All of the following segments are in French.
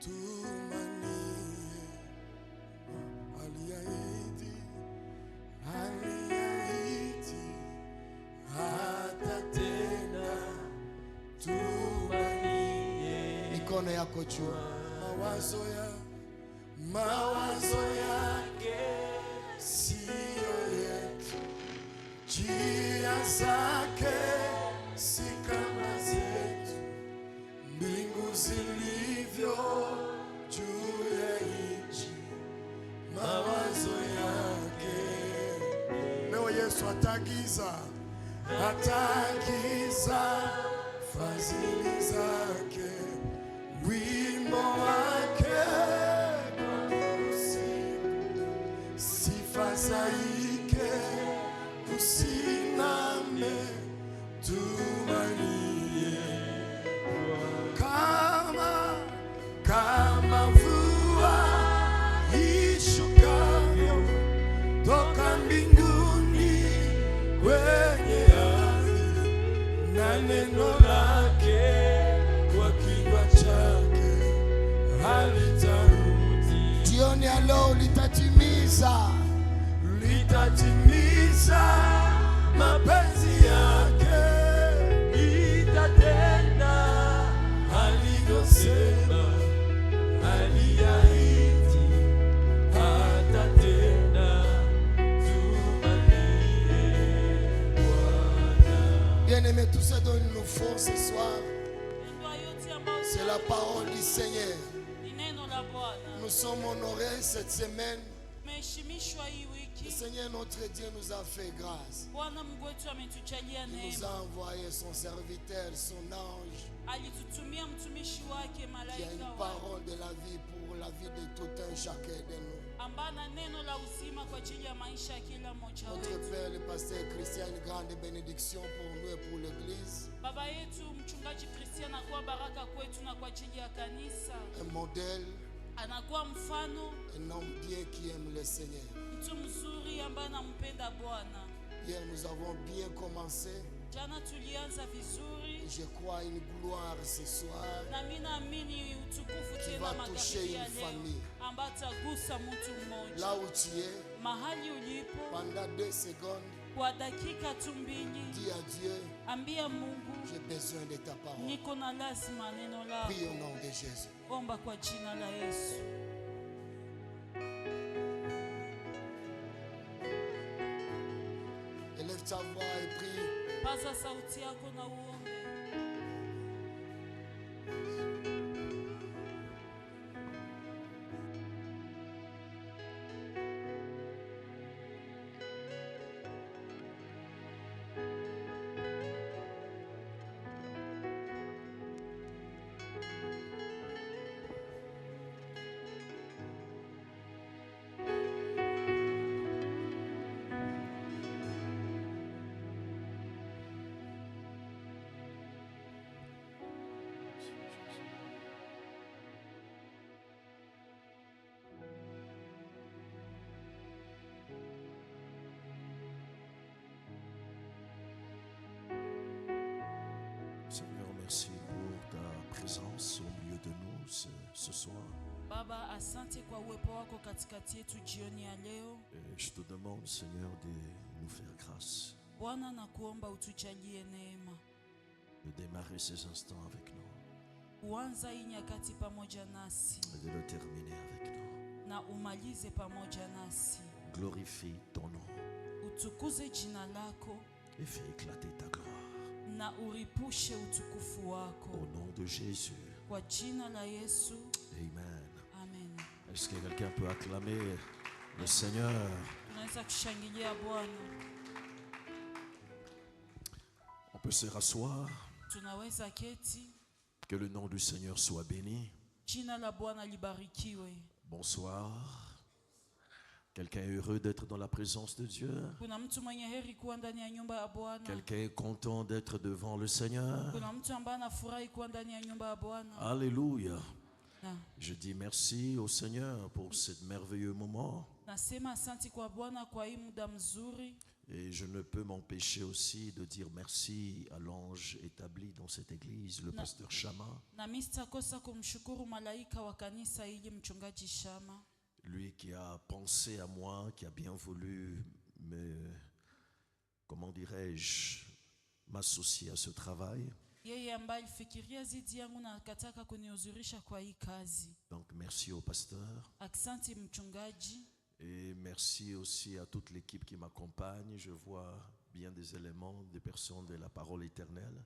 tumanie. Aliahidi, aliahidi, atatenda, tumanie. Mikono yako juu. Mawazo yake siyo yetu, njia zake si kama zetu, mbingu zilivyo juu ya nchi, mawazo yake. Leo Yesu atagiza fadhili zake, wimbo wake zaike, usimame, tumanie. Kama mvua ishukavyo toka mbinguni kwenye ardhi, na neno lake kwa kinywa chake halitarudi. Jioni ya leo litatimiza mapenzi yake, litatenda alivyosema, aliahidi, atatenda, tumanie Bwana. Bien-aimés, tout ça donne une force ce soir. C'est la parole du Seigneur. Nous sommes honorés cette semaine. Le Seigneur notre Dieu nous a fait grâce. Il nous a envoyé son serviteur, son ange, qui a une parole de la vie pour la vie de tout un chacun de nous. Notre Père, le pasteur Christian, une grande bénédiction pour nous et pour l'Église. Un modèle, un homme bien qui aime le Seigneur. Hier nous avons bien commencé. Je crois une gloire ce soir qui va toucher une famille. Là où tu es, pendant 2 secondes, dis à Dieu, j'ai besoin de ta parole. Prie au nom de Jésus. Élève ta voix et prie. Paza sauti yako na uombe. Seigneur, merci pour ta présence au milieu de nous ce soir. Baba, asante kwa uwepo wako katikati yetu jioni ya leo. Et je te demande, Seigneur, de nous faire grâce. Bwana, nakuomba utujalie neema. De démarrer ces instants avec nous. Uanza hii nyakati pamoja nasi. Et de le terminer avec nous. Na umalize pamoja nasi. Glorifie ton nom. Utukuze jina lako. Et fais éclater ta gloire. Na uripushe utukufu wako. Au nom de Jésus. Kwa jina la Yesu. Amen. Amen. Est-ce que quelqu'un peut acclamer le Seigneur? Tunaweza kushangilia Bwana. On peut se rasseoir. Tunaweza keti. Que le nom du Seigneur soit béni. Jina la Bwana libarikiwe. Bonsoir. Quelqu'un est heureux d'être dans la présence de Dieu? Quelqu'un est content d'être devant le Seigneur? Alléluia. Je dis merci au Seigneur pour ce merveilleux moment. Et je ne peux m'empêcher aussi de dire merci à l'ange établi dans cette église, le pasteur Chama. Lui qui a pensé à moi, qui a bien voulu comment dirais-je, m'associer à ce travail. Donc merci au pasteur. Et merci aussi à toute l'équipe qui m'accompagne. Je vois bien des éléments, des personnes de la parole éternelle.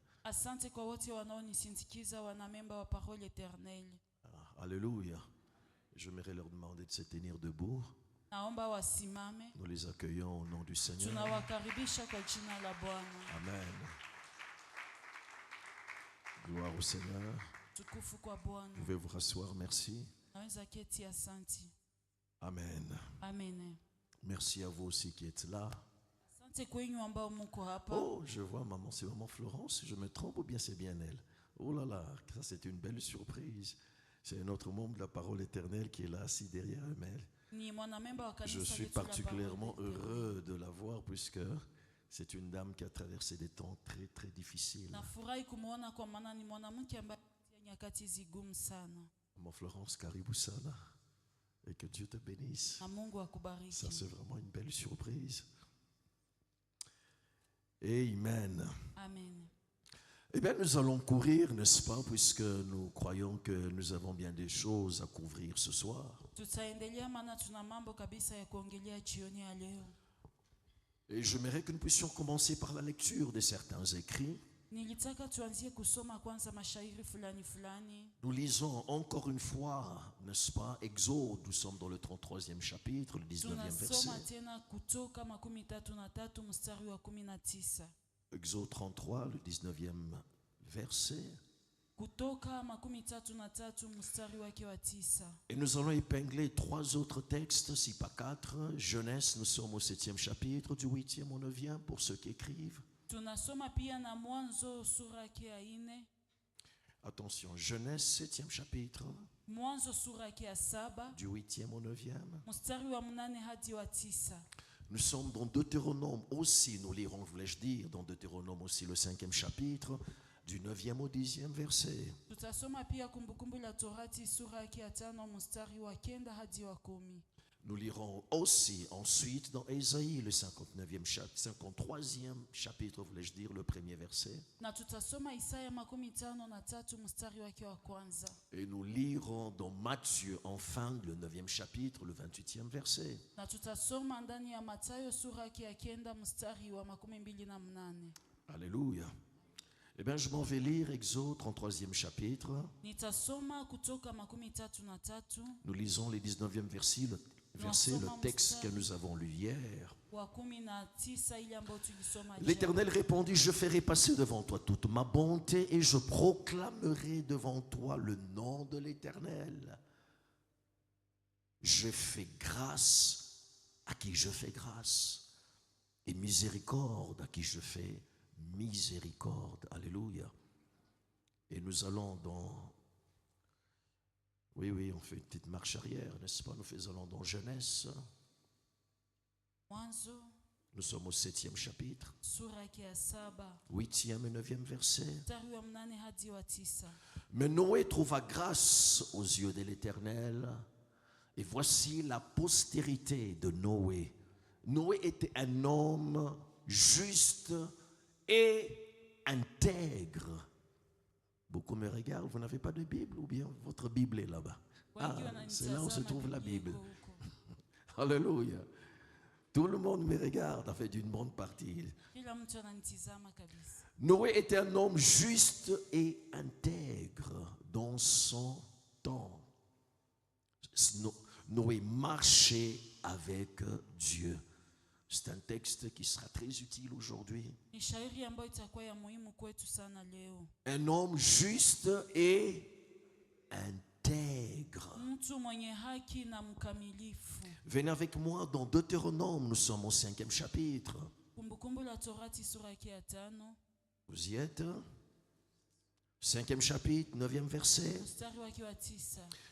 Alléluia. J'aimerais leur demander de se tenir debout. Nous les accueillons au nom du Seigneur. Amen. Gloire au Seigneur. Vous pouvez vous rasseoir, merci. Amen. Amen. Merci à vous aussi qui êtes là. Oh, je vois maman, c'est maman Florence. Je me trompe ou bien c'est bien elle? Oh là là, ça c'est une belle surprise. C'est un autre membre de la parole éternelle qui est là, assis derrière elle. Je suis particulièrement heureux de la voir puisque c'est une dame qui a traversé des temps très très difficiles. Maman Florence, karibu sana. Et que Dieu te bénisse. Ça, c'est vraiment une belle surprise. Amen. Amen. Eh bien, nous allons courir, n'est-ce pas, puisque nous croyons que nous avons bien des choses à couvrir ce soir. Et j'aimerais que nous puissions commencer par la lecture de certains écrits. Nous lisons encore une fois, n'est-ce pas, Exode, nous sommes dans le 33e chapitre, le 19e verset. Exode 33, le 19e verset. Et nous allons épingler 3 autres textes, si pas 4. Genèse, nous sommes au 7e chapitre, du 8e au 9e, pour ceux qui écrivent. Attention, Genèse 7e chapitre, du 8e au 9e. Nous sommes dans Deutéronome aussi, nous lirons, voulais-je dire, dans Deutéronome aussi le 5e chapitre, du 9e au 10e verset. Nous lirons aussi ensuite dans Ésaïe le 53e chapitre, voulais-je dire, le 1er verset. Et nous lirons dans Matthieu enfin le 9e chapitre, le 28e verset. Alléluia. Eh bien, je m'en vais lire Exode 33e chapitre. Nous lisons les 19e versets, le texte que nous avons lu hier. L'Éternel répondit, je ferai passer devant toi toute ma bonté et je proclamerai devant toi le nom de l'Éternel. Je fais grâce à qui je fais grâce et miséricorde à qui je fais miséricorde. Alléluia. Et nous allons dans... Oui, on fait une petite marche arrière, n'est-ce pas? Nous faisons dans Genèse. Nous sommes au 7e chapitre, 8e et 9e verset. Mais Noé trouva grâce aux yeux de l'Éternel. Et voici la postérité de Noé. Noé était un homme juste et intègre. Beaucoup me regardent, vous n'avez pas de Bible ou bien votre Bible est là-bas? Ah, c'est là où se trouve la Bible. Alléluia. Tout le monde me regarde, en fait, d'une bonne partie. Noé était un homme juste et intègre dans son temps. Noé marchait avec Dieu. C'est un texte qui sera très utile aujourd'hui. Un homme juste et intègre. Venez avec moi dans Deutéronome, nous sommes au 5e chapitre. Vous y êtes? 5e chapitre, 9e verset.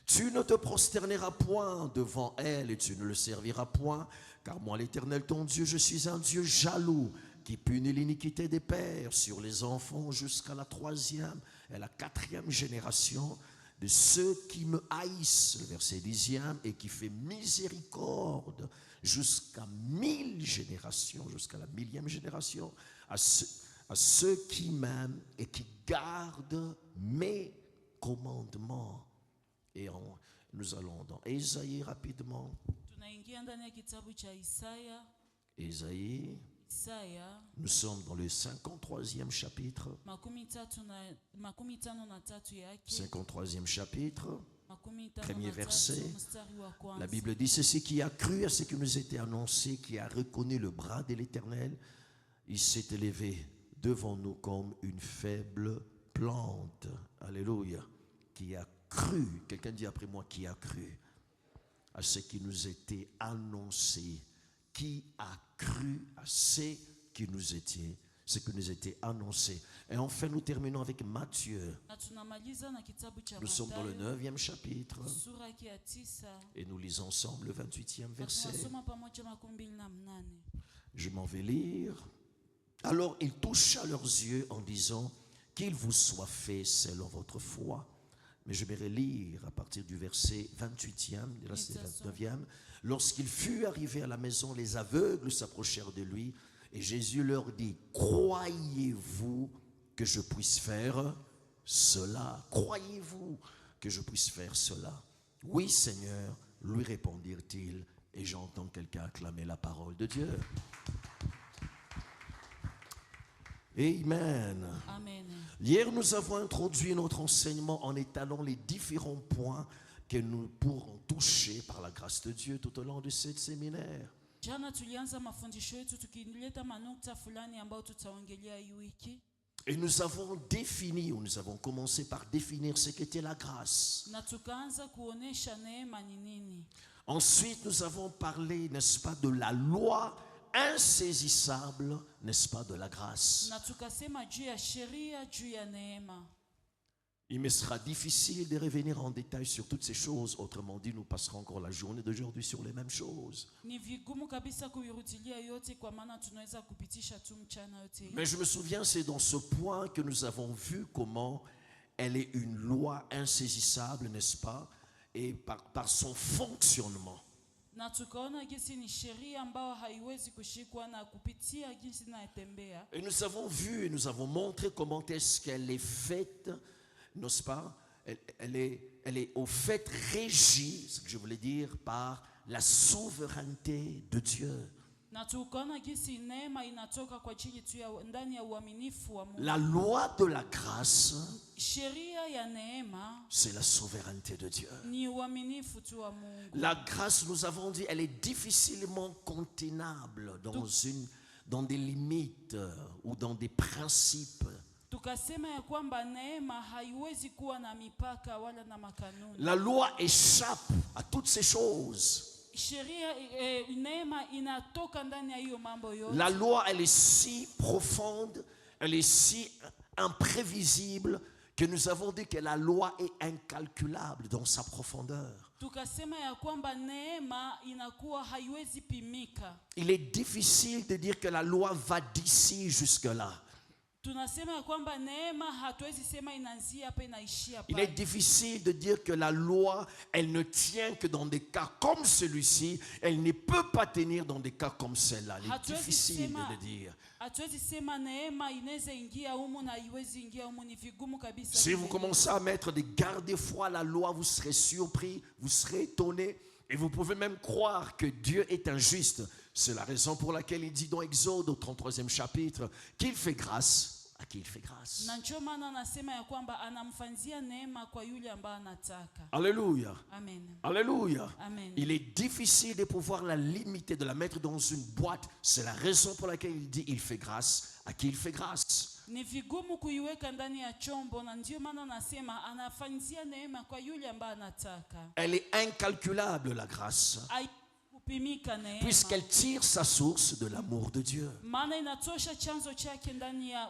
Tu ne te prosterneras point devant elle et tu ne le serviras point, car moi l'Éternel ton Dieu, je suis un Dieu jaloux, qui punit l'iniquité des pères sur les enfants jusqu'à la 3e et la 4e génération de ceux qui me haïssent, le verset 10e, et qui fait miséricorde jusqu'à 1000 générations, jusqu'à la 1000e génération, à ceux qui m'aiment et qui gardent mes commandements. Et nous allons dans Ésaïe rapidement. Ésaïe. Nous sommes dans le 53e chapitre. 53e chapitre, premier verset. La Bible dit ceci: qui a cru à ce qui nous était annoncé, qui a reconnu le bras de l'Éternel, il s'est élevé devant nous comme une faible plante. Alléluia. Qui a cru, quelqu'un dit après moi, qui a cru à ce qui nous était annoncé. Qui a cru à ce qui nous était annoncé. Et enfin, nous terminons avec Matthieu. Nous sommes dans le 9e chapitre. Et nous lisons ensemble le 28e verset. Je m'en vais lire. Alors il toucha leurs yeux en disant: qu'il vous soit fait selon votre foi. Mais je vais relire à partir du verset 28e, du verset 29e. Lorsqu'il fut arrivé à la maison, les aveugles s'approchèrent de lui et Jésus leur dit: croyez-vous que je puisse faire cela? Croyez-vous que je puisse faire cela? Oui, Seigneur, lui répondirent-ils. Et j'entends quelqu'un acclamer la parole de Dieu. Amen. Amen. Hier, nous avons introduit notre enseignement en étalant les différents points que nous pourrons toucher par la grâce de Dieu tout au long de ce séminaire. Et nous avons défini, ou nous avons commencé par définir ce qu'était la grâce. Ensuite, nous avons parlé, n'est-ce pas, de la loi insaisissable, n'est-ce pas, de la grâce. Il me sera difficile de revenir en détail sur toutes ces choses. Autrement dit, nous passerons encore la journée d'aujourd'hui sur les mêmes choses. Mais je me souviens, c'est dans ce point que nous avons vu comment elle est une loi insaisissable, n'est-ce pas, et par son fonctionnement. Et nous avons vu et nous avons montré comment est-ce qu'elle est faite, n'est-ce pas? Elle est au fait régie, ce que je voulais dire, par la souveraineté de Dieu. La loi de la grâce, c'est la souveraineté de Dieu. La grâce, nous avons dit, elle est difficilement contenable dans des limites ou dans des principes. La loi échappe à toutes ces choses. La loi, elle est si profonde, elle est si imprévisible que nous avons dit que la loi est incalculable dans sa profondeur. Il est difficile de dire que la loi va d'ici jusque-là. Il est difficile de dire que la loi, elle ne tient que dans des cas comme celui-ci. Elle ne peut pas tenir dans des cas comme celle-là. Il est difficile de le dire. Si vous commencez à mettre des garde-fous à la loi, vous serez surpris, vous serez étonné. Et vous pouvez même croire que Dieu est injuste. C'est la raison pour laquelle il dit dans Exode au 33e chapitre qu'il fait grâce à qui il fait grâce. Alléluia. Amen. Alléluia. Amen. Il est difficile de pouvoir la limiter, de la mettre dans une boîte. C'est la raison pour laquelle il dit il fait grâce à qui il fait grâce. Elle est incalculable, la grâce. puisqu'elle tire sa source de l'amour de Dieu.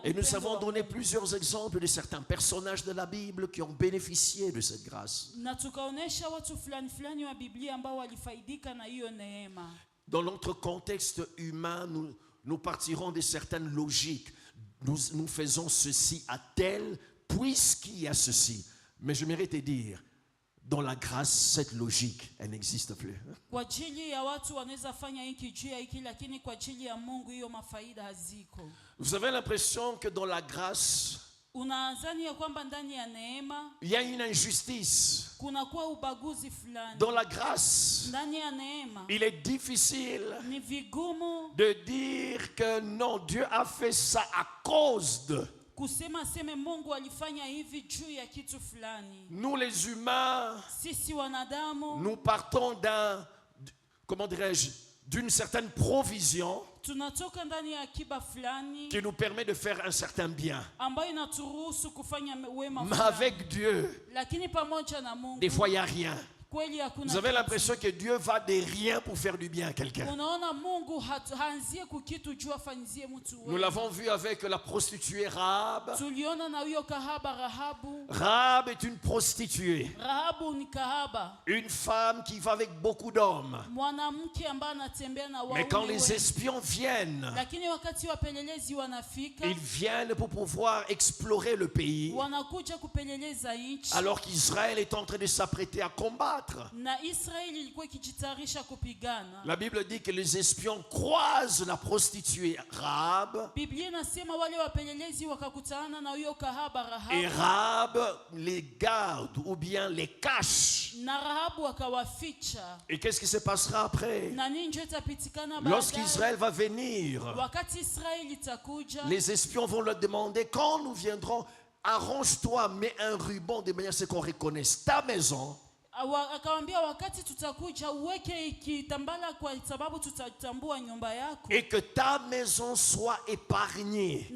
Et nous avons donné plusieurs exemples de certains personnages de la Bible qui ont bénéficié de cette grâce. Dans notre contexte humain, nous partirons de certaines logiques. Nous faisons ceci à tel, puisqu'il y a ceci. Mais je mérite de dire, dans la grâce, cette logique, elle n'existe plus. Vous avez l'impression que dans la grâce, il y a une injustice. Dans la grâce, il est difficile de dire que non, Dieu a fait ça à cause de. Nous les humains, nous partons d'une certaine provision qui nous permet de faire un certain bien. Mais avec Dieu, des fois il n'y a rien. Vous avez l'impression que Dieu va de rien pour faire du bien à quelqu'un. Nous l'avons vu avec la prostituée Rahab. Rahab est une prostituée. Une femme qui va avec beaucoup d'hommes. Mais quand les espions viennent, ils viennent pour pouvoir explorer le pays. Alors qu'Israël est en train de s'apprêter à combattre. La Bible dit que les espions croisent la prostituée Rahab. Et Rahab les garde ou bien les cache. Et qu'est-ce qui se passera après? Lorsqu'Israël va venir, les espions vont leur demander: quand nous viendrons, arrange-toi, mets un ruban de manière à ce qu'on reconnaisse ta maison. Et que ta maison soit épargnée.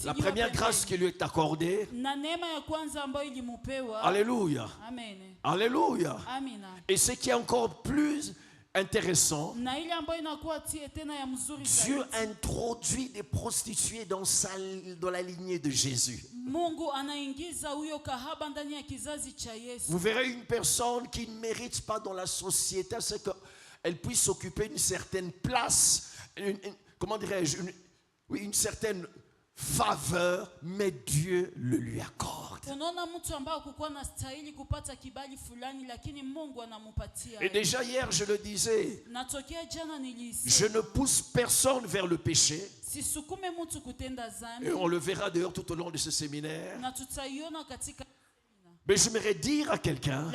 La première grâce qui lui est accordée. Alléluia. Amen. Alléluia. Amen. Et ce qui est encore plus intéressant, Dieu introduit des prostituées dans la lignée de Jésus. Vous verrez une personne qui ne mérite pas dans la société, c'est qu'elle puisse occuper une certaine place, une certaine faveur, mais Dieu le lui accorde. Et déjà hier je le disais, je ne pousse personne vers le péché. Et on le verra d'ailleurs tout au long de ce séminaire. Mais j'aimerais dire à quelqu'un,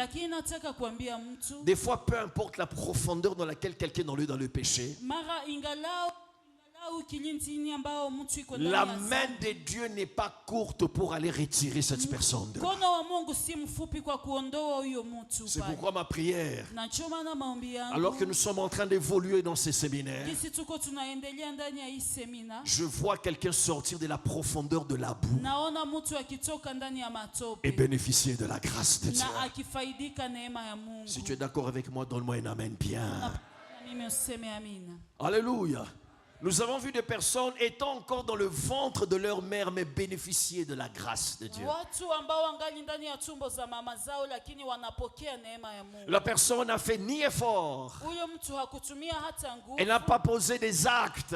des fois peu importe la profondeur dans laquelle quelqu'un est dans le péché, la main de Dieu n'est pas courte pour aller retirer cette personne. C'est pourquoi ma prière, alors que nous sommes en train d'évoluer dans ces séminaires, je vois quelqu'un sortir de la profondeur de la boue et bénéficier de la grâce de Dieu. Si tu es d'accord avec moi, donne-moi un amen bien. Alléluia. Nous avons vu des personnes étant encore dans le ventre de leur mère, mais bénéficier de la grâce de Dieu. La personne n'a fait ni effort. Elle n'a pas posé des actes.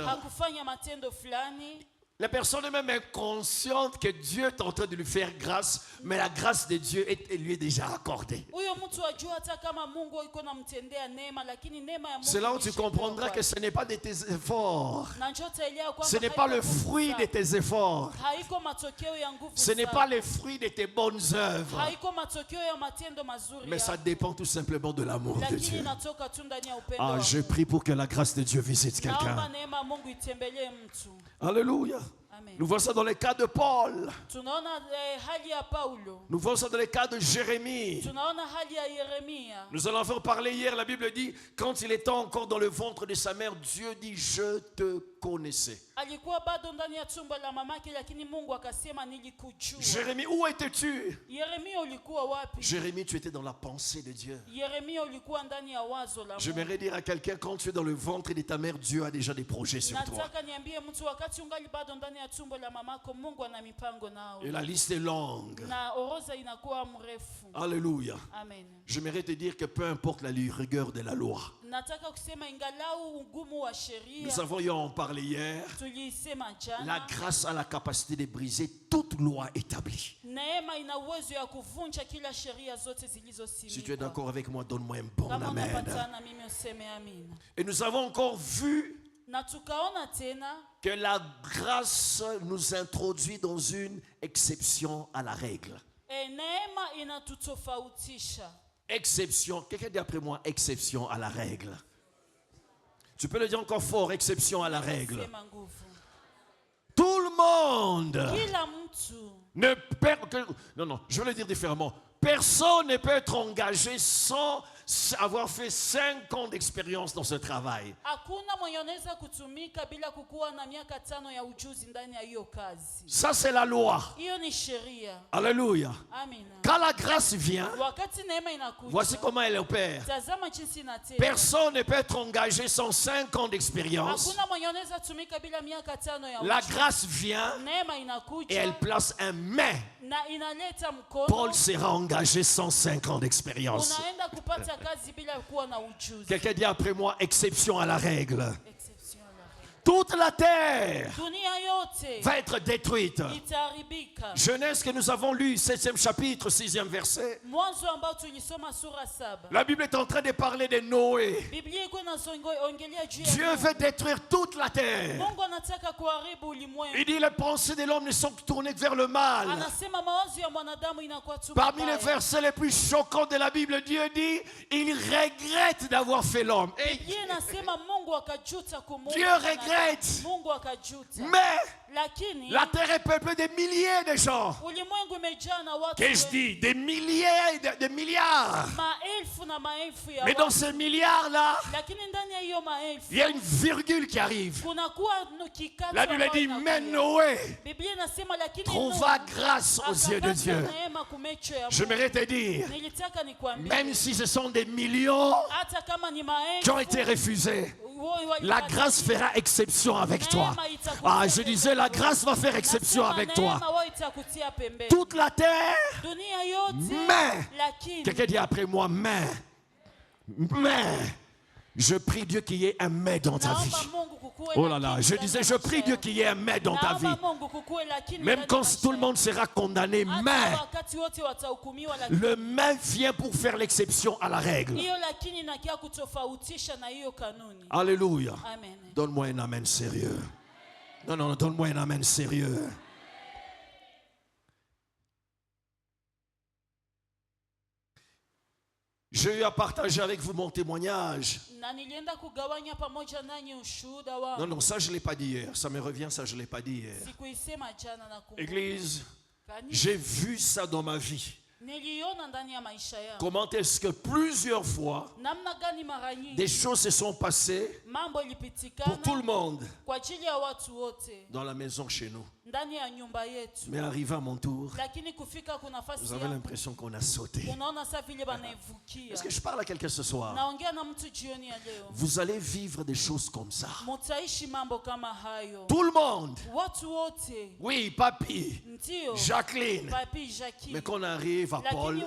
La personne est même inconsciente que Dieu est en train de lui faire grâce, mais la grâce de Dieu lui est déjà accordée. C'est là où tu comprendras que ce n'est pas de tes efforts. Ce n'est pas le fruit de tes efforts. Ce n'est pas le fruit de tes bonnes œuvres. Mais ça dépend tout simplement de l'amour de Dieu. Ah, je prie pour que la grâce de Dieu visite quelqu'un. Alléluia. Nous voyons ça dans le cas de Paul. Nous voyons ça dans le cas de Jérémie. Nous en avons parlé hier. La Bible dit, quand il était encore dans le ventre de sa mère, Dieu dit, je te connaissais. Jérémie, où étais-tu? Jérémie, tu étais dans la pensée de Dieu. J'aimerais dire à quelqu'un, quand tu es dans le ventre de ta mère, Dieu a déjà des projets sur toi. Et la liste est longue. Alléluia. J'aimerais te dire que peu importe la rigueur de la loi. Nous avons eu à en parler hier. La grâce a la capacité de briser toute loi établie. Si tu es d'accord avec moi, donne-moi un bon amen. Et nous avons encore vu que la grâce nous introduit dans une exception à la règle. Exception, quelqu'un dit après moi, exception à la règle. Tu peux le dire encore fort, exception à la règle. Tout le monde ne peut... Non, je vais le dire différemment. Personne ne peut être engagé sans avoir fait 5 ans d'expérience dans ce travail. Ça, c'est la loi. Alléluia. Quand la grâce vient, voici comment elle opère. Personne ne peut être engagé sans 5 ans d'expérience. La grâce vient et elle place un mais. Paul sera engagé sans 5 ans d'expérience. Quelqu'un dit après moi, exception à la règle. Toute la terre va être détruite. Genèse que nous avons lu, 7e chapitre, 6e verset. La Bible est en train de parler de Noé. Dieu veut détruire toute la terre. Il dit les pensées de l'homme ne sont tournées vers le mal. Parmi les versets les plus choquants de la Bible, Dieu dit, il regrette d'avoir fait l'homme. Dieu regrette. Mais la terre est peuplée de milliers de gens. Qu'est-ce que je dis? Des milliers, de milliards. Mais dans ces milliards-là, il y a une virgule qui arrive. La Bible dit, mais Noé trouva grâce aux yeux de Dieu. J'aimerais te dire, même si ce sont des millions qui ont été refusés, la grâce fera exception avec toi. Ah, je disais, la grâce va faire exception avec toi. Toute la terre, mais, quelqu'un dit après moi, mais, je prie Dieu qu'il y ait un mais dans ta vie. Oh là là, je disais, je prie Dieu qu'il y ait un mais dans ta vie. Même quand tout le monde sera condamné, mais le mais vient pour faire l'exception à la règle. Alléluia. Donne-moi un amen sérieux. Non, donne-moi un amen sérieux. J'ai eu à partager avec vous mon témoignage. Non, ça je ne l'ai pas dit hier. Ça me revient, ça je ne l'ai pas dit hier. Église, j'ai vu ça dans ma vie. Comment est-ce que plusieurs fois des choses se sont passées pour tout le monde dans la maison chez nous. Mais arrivé à mon tour, vous avez l'impression qu'on a sauté. Est-ce que je parle à quelqu'un ce soir? Vous allez vivre des choses comme ça. Tout le monde. Oui, papy, Jacqueline. Mais quand on arrive à Paul,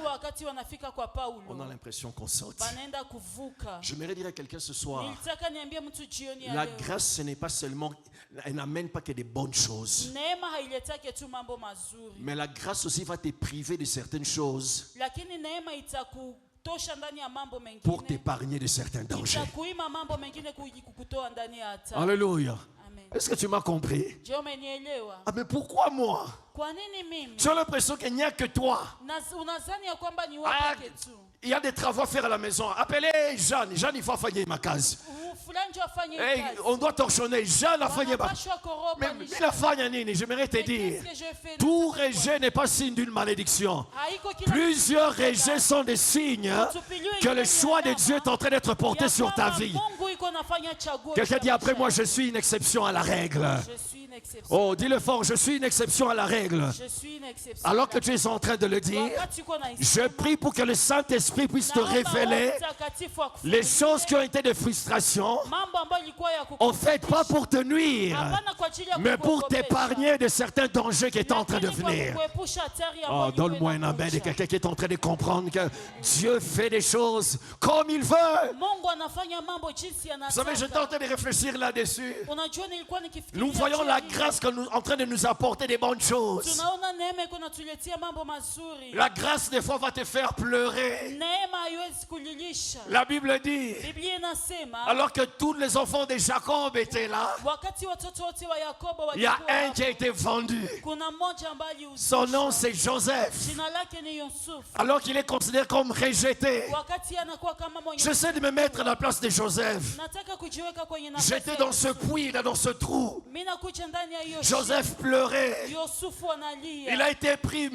on a l'impression qu'on saute. J'aimerais dire à quelqu'un ce soir, la grâce, ce n'est pas seulement, elle n'amène pas que des bonnes choses. Mais la grâce aussi va te priver de certaines choses pour t'épargner de certains dangers. Alléluia. Est-ce que tu m'as compris? Je umenielewa? Ah, mais pourquoi moi? Kwa nini mimi? Tu as l'impression qu'il n'y a que toi. Unadhani ya kwamba ni wewe Ah, peke tu? il y a des travaux à faire à la maison. Appelez Jeanne. Jeanne, il faut faire ma case. Fulani ndio afanye Hey, kazi. on doit torchonner. Jeanne a fait ma Wanapashwa koroba Mais ni la fanya nini? J'aimerais te Mais dire. qu'est-ce que je fais? Tout rejet n'est pas signe d'une malédiction. Haiko kila Plusieurs kitu rejets sont des signes que le choix de Dieu est en train d'être porté ya sur ta kwamba vie. Mungu iko nafanya chaguo Quelqu'un cha dit après maisha moi, yako. je suis une exception à la règle. Je suis une exception. Oh, dis-le fort, je suis une exception à la règle. Je suis une exception. Alors que tu es en train de le dire, Wakati uko na je prie pour que le Saint-Esprit puisse te révéler les choses qui ont été de frustration, mambo ambayo ilikuwa ya en fait pas pour te nuire, hapana kwa ajili ya mais pour kukukopesha. t'épargner de certains dangers qui sont en train de Lakini kwa venir. kukuepusha hatari ambayo Oh, ilikuwa donne-moi un amen de inakuja. quelqu'un qui est en train de comprendre que Dieu fait des choses comme il veut. Mungu anafanya mambo jinsi Vous savez, j'étais en anataka. train de réfléchir là-dessus. Unajua nilikuwa nikifikiria Nous voyons juu la ya hili. grâce en train de nous apporter des bonnes choses. Tunaona neema iko natuletea mambo mazuri. La grâce, des fois, va te faire pleurer. Neema haiwezi kulilisha. La Bible dit, Biblia inasema alors que tous les enfants de Jacob étaient là, wakati watoto wote wa Yakobo il y a walikuwa un hapo, qui a été vendu. kuna mmoja ambaye aliuzishwa. Son nom, c'est Joseph. Jina lake ni Yusuf. Alors qu'il est considéré comme rejeté. Wakati anakuwa kama mwenye J'essaie de me mettre à la place de Joseph. nataka kujiweka kwenye nafasi. J'étais ya dans ce Yusufu. puits, là, dans ce trou. Mimi nakuja ndani ya hiyo Joseph pleurait. Yusufu analia. Il a été pris,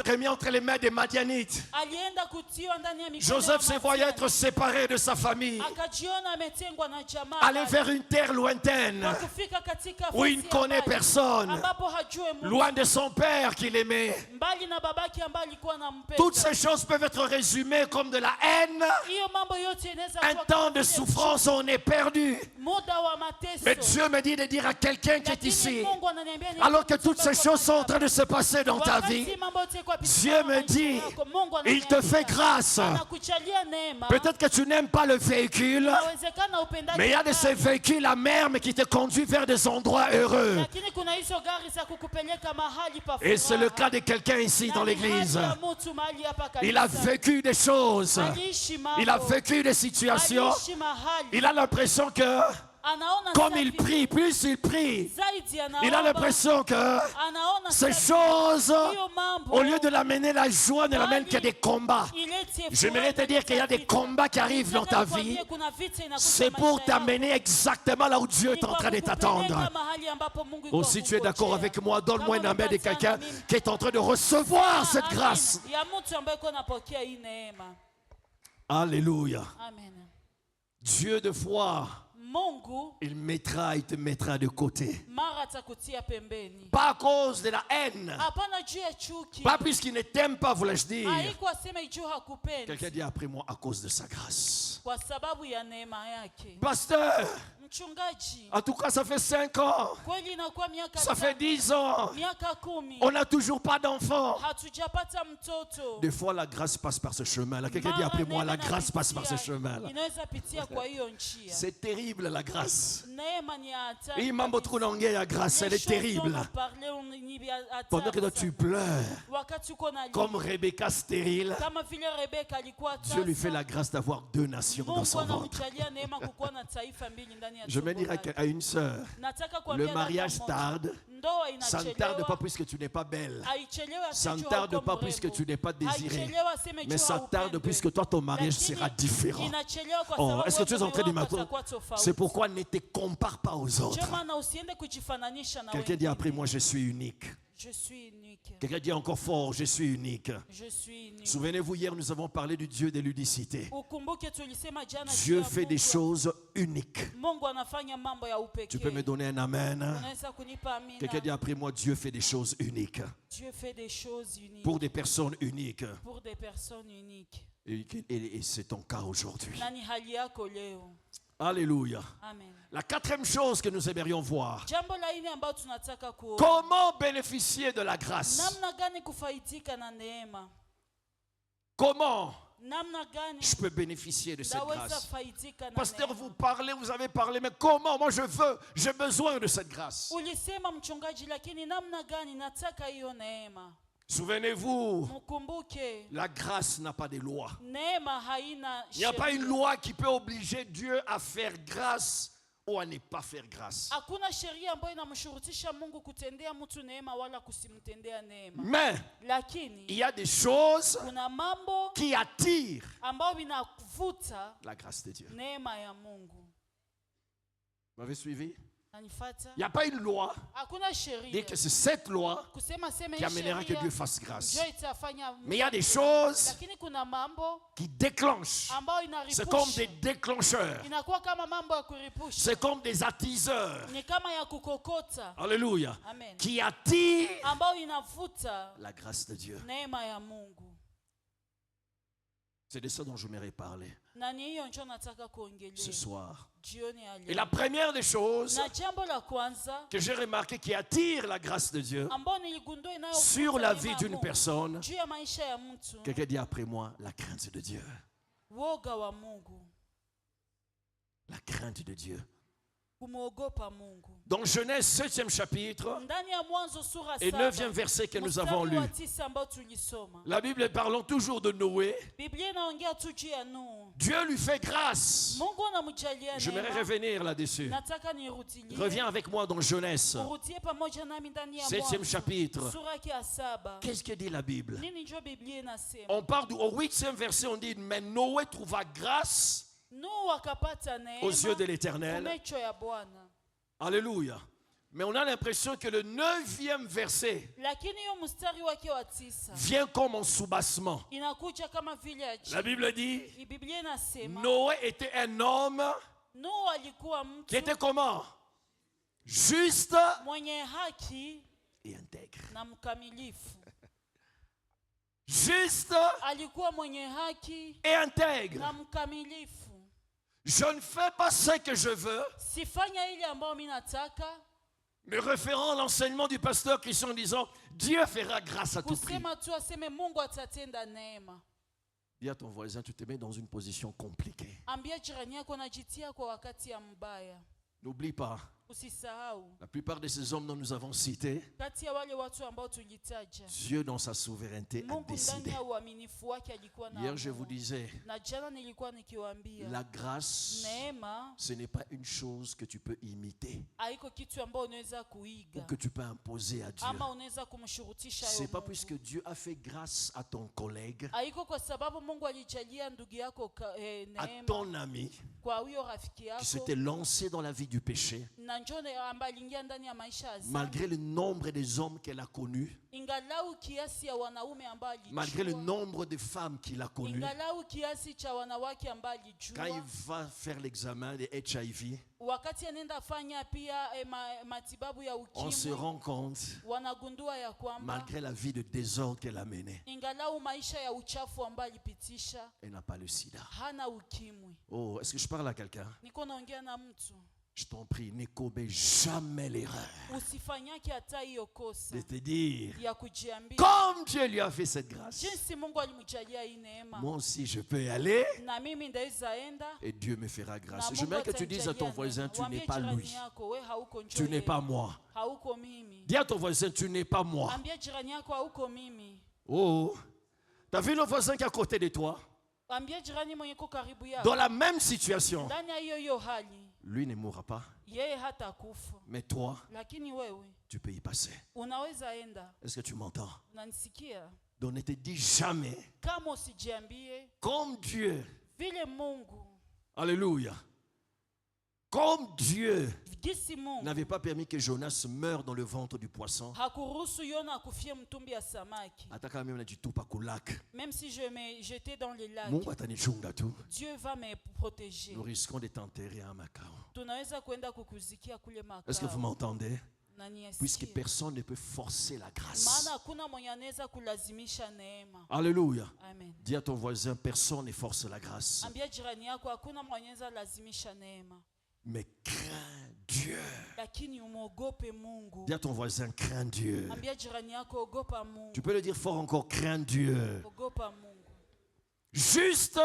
remis entre les mains des Madianites. Alienda kutiwa ndani ya mikono Joseph ya se voyait Madiani. être séparé de sa famille. Akajiona ametengwa na jamaa. Aller vers une terre lointaine, Kwa kufika katika où il ne fasi connaît ambayo- personne, ambapo hajue Mungu. loin de son père qu'il aimait. Mbali na babake ambaye alikuwa anampenda. Toutes ces choses peuvent être résumées comme de la haine, Hiyo mambo yote inaweza un kuwa temps kama de vile souffrance, on est perdu. muda wa mateso. Mais Dieu me dit de dire à quelqu'un qui est Lakini ici, Mungu ananiambia ni alors que mtu toutes ces ambaye choses sont en kwa train de se passer dans ta wakati vie, mambo yote kwa pitia Dieu me maisha dit, yako, Mungu il te ananiambia, fait grâce. anakujalia neema. Peut-être que tu n'aimes pas le véhicule, Inawezekana upendaji mais il y a de ces gari, véhicules amers mais qui te conduisent vers des endroits heureux. lakini kuna hizo gari za kukupeleka mahali pa Et c'est le furaha. cas de quelqu'un ici dans Na ni l'église. hali ya mtu mahali hapa Il a kanisa. vécu des choses, Aliishi mambo. il a vécu des situations, Aliishi mahali. il a l'impression que Anaona comme il safi. prie, plus il prie, Zaidi anaomba. il a l'impression que Anaona ces safi. choses, Hiyo mambo, au lieu de l'amener la joie, ne l'amènent qu'il y a des combats. ilete J'aimerais te furaha dire qu'il y a des vita. combats qui arrivent dans ta Nataka vie. nikwambie kuna vita inakuja C'est pour maisha yako. t'amener exactement là où Dieu est Ni en kwa train de kukupeleka t'attendre. mahali ambapo Mungu yuko Oh, si tu es d'accord kukungojea. avec moi, donne-moi Kama une amen de unapatana quelqu'un mimi. qui est en train de recevoir cette Amen. grâce. Ya mtu ambaye iko napokea hii neema. Alléluia. Amen. Dieu de foi, Mungu il te mettra de côté. mara atakutia pembeni. Pas à cause de la haine. Hapana juu ya chuki. Pas puisqu'il ne t'aime pas, voulais-je dire. Haiko aseme juu hakupendi. Quelqu'un dit après moi, à cause de sa grâce. Kwa sababu ya neema yake. Pasteur, Mchungaji, en tout cas, ça fait 5 ans. kweli inakuwa miaka Ça fait 5, 10 ans. miaka 10. On n'a toujours pas d'enfant. Hatujapata mtoto. Des fois, la grâce passe par ce chemin-là. Quelqu'un dit Mara après moi, la neema grâce passe par ce inapitia- chemin-là. Inaweza pitia kwa hiyo njia. C'est terrible, la grâce. Neema ni ya hatari. Et mambo tunaongea ya grâce, elle est terrible. Pendant que toi tu pleures, Wakati uko na comme Rebecca stérile, kama vile Rebeka alikuwa Dieu lui fait tasa, la grâce d'avoir 2 nations dans Mungu son ventre. anamjalia neema kukuwa na taifa mbili ndani ya Je vais tumbo dire lake. à une sœur, Nataka kuambia le dada mariage moja, tarde, ndoa ça ne tarde inachelewa, pas puisque tu n'es pas belle. haichelewi Ça ne asijue tarde hauko pas mrembo. puisque tu n'es pas désiré. Haichelewi aseme Mais juu ça tarde haupendwi. puisque toi, ton mariage Lakini sera différent. inachelewa kwa Oh, sababu est-ce que tu es en train de wewe m'attendre? utakuwa tofauti. C'est pourquoi ne te compare pas aux autres. Ndio maana usiende kujifananisha na Quelqu'un dit wengine. après moi, je suis unique. Je suis unique. Quelqu'un dit encore fort, je suis unique. Je suis unique. Souvenez-vous, hier, nous avons parlé du Dieu de l'unicité. Ukumbuke tulisema jana juu Dieu ya fait des Mungu. choses uniques. Mungu anafanya mambo ya upekee. Tu peux me donner un amen? Unaweza kunipa amina. Quelqu'un dit après moi, Dieu fait des choses uniques. Dieu fait des choses uniques Pour des personnes uniques. pour des personnes uniques. Et c'est ton cas aujourd'hui. Na ni hali yako leo. Alléluia. Amen. La 4e chose que nous aimerions voir. Jambo la nne ambalo tunataka kuona. Comment bénéficier de la grâce? Namna gani kufaidika na neema? Comment Namna gani je peux bénéficier de cette naweza grâce? faidika na Pasteur, neema? vous parlez, vous avez parlé, mais comment? Moi, j'ai besoin de cette grâce. Ulisema mchungaji, lakini namna gani nataka hiyo neema? Souvenez-vous, Mkumbuke, la grâce n'a pas de loi. neema haina Il n'y a pas une sheria. loi qui peut obliger Dieu à faire grâce ou à ne pas faire grâce. Hakuna sheria ambayo inamshurutisha Mungu kutendea mtu neema wala kusimtendea neema. Mais Lakini il y a des choses kuna mambo qui attirent ambayo inavuta la grâce de Dieu. neema ya Mungu. Vous m'avez suivi? Nanifata? Il n'y a pas une loi Hakuna dit sheria que c'est cette loi kusema sema qui amènera que sheria Dieu fasse grâce. ndio itafanya. Mais il y a des choses Lakini kuna mambo qui déclenchent. ambayo C'est comme des inaripusha. déclencheurs. Inakuwa kama mambo ya kuripusha. C'est comme des attiseurs. Ni kama ya kukokota. Alléluia. Amen. Qui attirent Ambayo inavuta la grâce de Dieu. neema ya Mungu. C'est de ça dont je m'aimerais parler Na ni hiyo ndio nataka ce kuongelea soir. jioni ya Et leo. la première des choses Na jambo la kwanza que j'ai remarqué qui attire la grâce de Dieu ambao niligundua sur la vie d'une personne, personne, juu ya maisha ya mtu, quelqu'un dit après moi, la crainte de Dieu. woga wa Mungu, La crainte de Dieu. kumwogopa Mungu. Dans Genèse 7e chapitre Ndani ya Mwanzo sura et 9e 7 verset que nous mstari avons lu, wa 9 ambao tulisoma, la Bible parlant toujours de Noé, Biblia inaongea tu juu ya Nuhu. Dieu lui fait grâce. Mungu anamjalia J'aimerais neema. revenir là-dessus. Nataka nirudilie. Reviens avec moi dans Genèse Urudie pamoja nami ndani ya 7e Mwanzo chapitre. sura yake ya 7. Qu'est-ce que dit la Bible? Nini ndio Biblia inasema? On part au 8e verset, on dit, mais Noé trouva grâce Nuhu akapata aux yeux de neema l'Éternel. macho ya Bwana. Alléluia. Mais on a l'impression que le 9e verset Lakini hiyo mstari wake wa 9 vient comme en soubassement. inakuja kama vile ya chini. La Bible dit, Biblia inasema Noé était un homme Nuhu alikuwa qui mtu était comment? Juste mwenye haki et intègre. na mkamilifu. Juste Alikuwa mwenye haki et intègre. na mkamilifu. Je ne fais pas ce que je veux, Sifanya ile ambayo mimi nataka, me référant à l'enseignement du pasteur Christian en disant, Dieu fera grâce à tout prix. kusema tu aseme Mungu atatenda neema. Dis à ton voisin, tu te mets dans une position compliquée. Ambia jirani yako najitia kwa wakati ya mbaya. N'oublie pas, Usisahau, la plupart de ces hommes dont nous avons cité, kati ya wale watu ambao tulitaja, Dieu dans sa souveraineté a Mungu ndani décidé. ya uaminifu wake alikuwa na Hier, je amua. vous disais, Na jana nilikuwa nikiwaambia la grâce, neema ce n'est pas une chose que tu peux imiter haiko kitu ambayo unaweza ou kuiga que tu peux imposer à Dieu. ama unaweza kumshurutisha C'est yeye pas Mungu. puisque Dieu a fait grâce à ton collègue, Haiko kwa sababu Mungu alijalia ndugu yako à neema ton ami kwa huyo rafiki qui yako s'était lancé dans la vie du péché, na njone ambaye aliingia ndani ya maisha ya dhambi. malgré le nombre des hommes qu'elle a connus, Ingalau kiasi ya wanaume ambao malgré le alijua, nombre de femmes qu'il a connues. ingalau kiasi cha wanawake ambao Quand il alijua, va faire l'examen de HIV, wakati anaenda fanya pia matibabu ya on se ukimwi, rend compte, wanagundua ya kwamba malgré la vie de désordre qu'elle a menée, ingalau maisha ya uchafu ambayo alipitisha, elle n'a pas le sida. hana ukimwi. Oh, est-ce que je parle à quelqu'un? Niko naongea na mtu, Je t'en prie, ne commets jamais l'erreur usifanyake hata hiyo kosa de te dire, ya kujiambia comme Dieu lui a fait cette grâce, jinsi Mungu alimjalia hii neema, moi aussi je peux y aller na mimi ndaweza enda. et Dieu me fera Na grâce. Mungu J'aimerais que tu dises à ton atanijalia voisin, neema. tu Waambie n'es pas jirani lui, yako, we hauko njoo tu n'es yeye. pas moi. Hauko mimi. Dis à ton voisin, tu n'es pas moi. Ambia jirani yako hauko mimi. Oh, t'as vu le voisin qui est à côté de toi? Ambia jirani mwenye ko karibu Dans yako. la même situation, Ndani ya hiyo hali, lui ne mourra pas, yeye hata kufa. mais toi, Lakini wewe tu peux y passer. unaweza enda. Est-ce que tu m'entends? Unanisikia? Donc ne te dis jamais, Kama usijiambie comme Dieu, vile Mungu, alléluia, comme Dieu gisi Mungu n'avait pas permis que Jonas meure dans le ventre du poisson, hakuruhusu Yona akufie mtumbi ya samaki. hata kama mimi najitupa kulak, Même si je me jetais dans les lacs, Mungu atanichunga tu. Dieu va me protéger. Nous risquons de t'enterrer à Macao. Tunaweza kwenda kukuzikia kule Est-ce que vous makao. m'entendez? Na niasikie. Puisque personne ne peut forcer la grâce. Maana hakuna mwenye anaweza kulazimisha neema. Alléluia. Amen. Dis à ton voisin, personne ne force la grâce. Ambia jirani yako hakuna mwenye anaweza lazimisha neema. Mais crains Dieu. Lakini umwogope Mungu. Dis à ton voisin, crains Dieu. Ambia jirani yako ogopa Mungu. Tu peux le dire fort encore, crains Dieu. Ogopa Mungu. Juste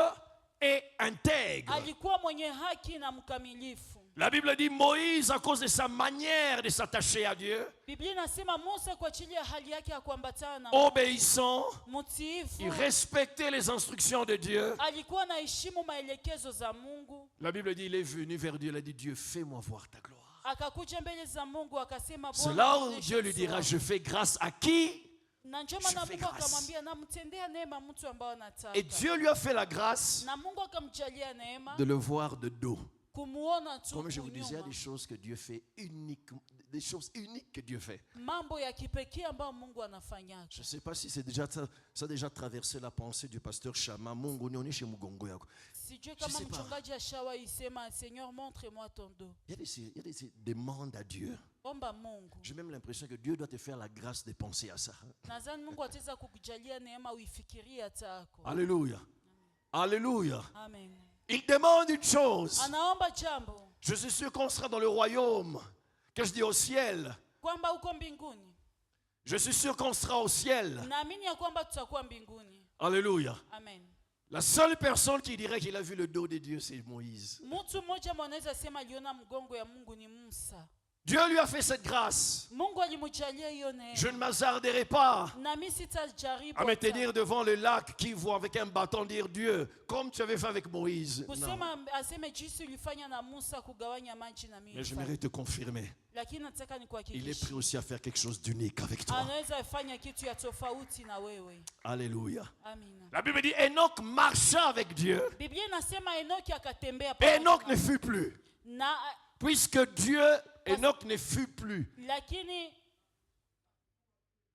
et intègre. Alikuwa mwenye haki na mkamilifu. La Bible dit Moïse, à cause de sa manière de s'attacher à Dieu, Biblia inasema Musa kwa ajili ya hali yake ya kuambatana na obéissant, mtiifu, il respectait les instructions de Dieu. alikuwa anaheshimu maelekezo za Mungu. La Bible dit il est venu vers Dieu, il a dit Dieu, fais-moi voir ta gloire. Akakuja mbele za Mungu akasema C'est Bwana, là où nionyeshe Dieu lui uso dira, wako. je fais grâce à qui? Na njoo Je maana fais Mungu grâce. akamwambia namtendea neema mtu ambaye anataka. Et Dieu lui a fait la grâce Na Mungu akamjalia neema de le voir de dos. kumuona tu Comme je vous disais, il y a kunyuma. des choses que Dieu fait uniquement, des choses uniques que Dieu fait. Mambo ya kipekee ambayo Mungu anafanya. Je ne sais pas si ça a déjà traversé la pensée du pasteur Chama. Mungu nione chez Mugongo yako. Sijui kama sais pas. mchungaji ashawahi sema Seigneur montre-moi ton dos. Il y a des demandes à Dieu. Omba Mungu. J'ai même l'impression que Dieu doit te faire la grâce de penser à ça. Nadhani Mungu ataweza kukujalia neema uifikirie tako. Alléluia. Alléluia. Amen. Il demande une chose. Anaomba jambo Je suis sûr qu'on sera dans le royaume. Que je dis au ciel. kwamba uko mbinguni. Je suis sûr qu'on sera au ciel. Naamini ya kwamba tutakuwa mbinguni. Alléluia. Amen. La seule personne qui dirait qu'il a vu le dos de Dieu, c'est Moïse. Mtu mmoja mwanaweza sema aliona mgongo ya Mungu ni Musa. Dieu lui a fait cette grâce. Mungu alimjalia hiyo neema. Je ne m'hasarderai pas Na mimi sitajaribu à me tenir devant le lac qui voit avec un bâton dire Dieu, comme tu avais fait avec Moïse. Non. kusema aseme jinsi ulifanya na Musa kugawanya maji na mimi. Mais j'aimerais te confirmer. Lakini nataka Il est nikuhakikishie. prêt aussi à faire quelque chose d'unique avec toi. Anaweza fanya kitu ya tofauti na wewe. Alléluia. Amina. La Bible dit Enoch marcha avec Dieu. Biblia inasema Enoki akatembea Enoch pamoja ne fut plus. na Puisque Dieu, Enoch ne fut plus. lakini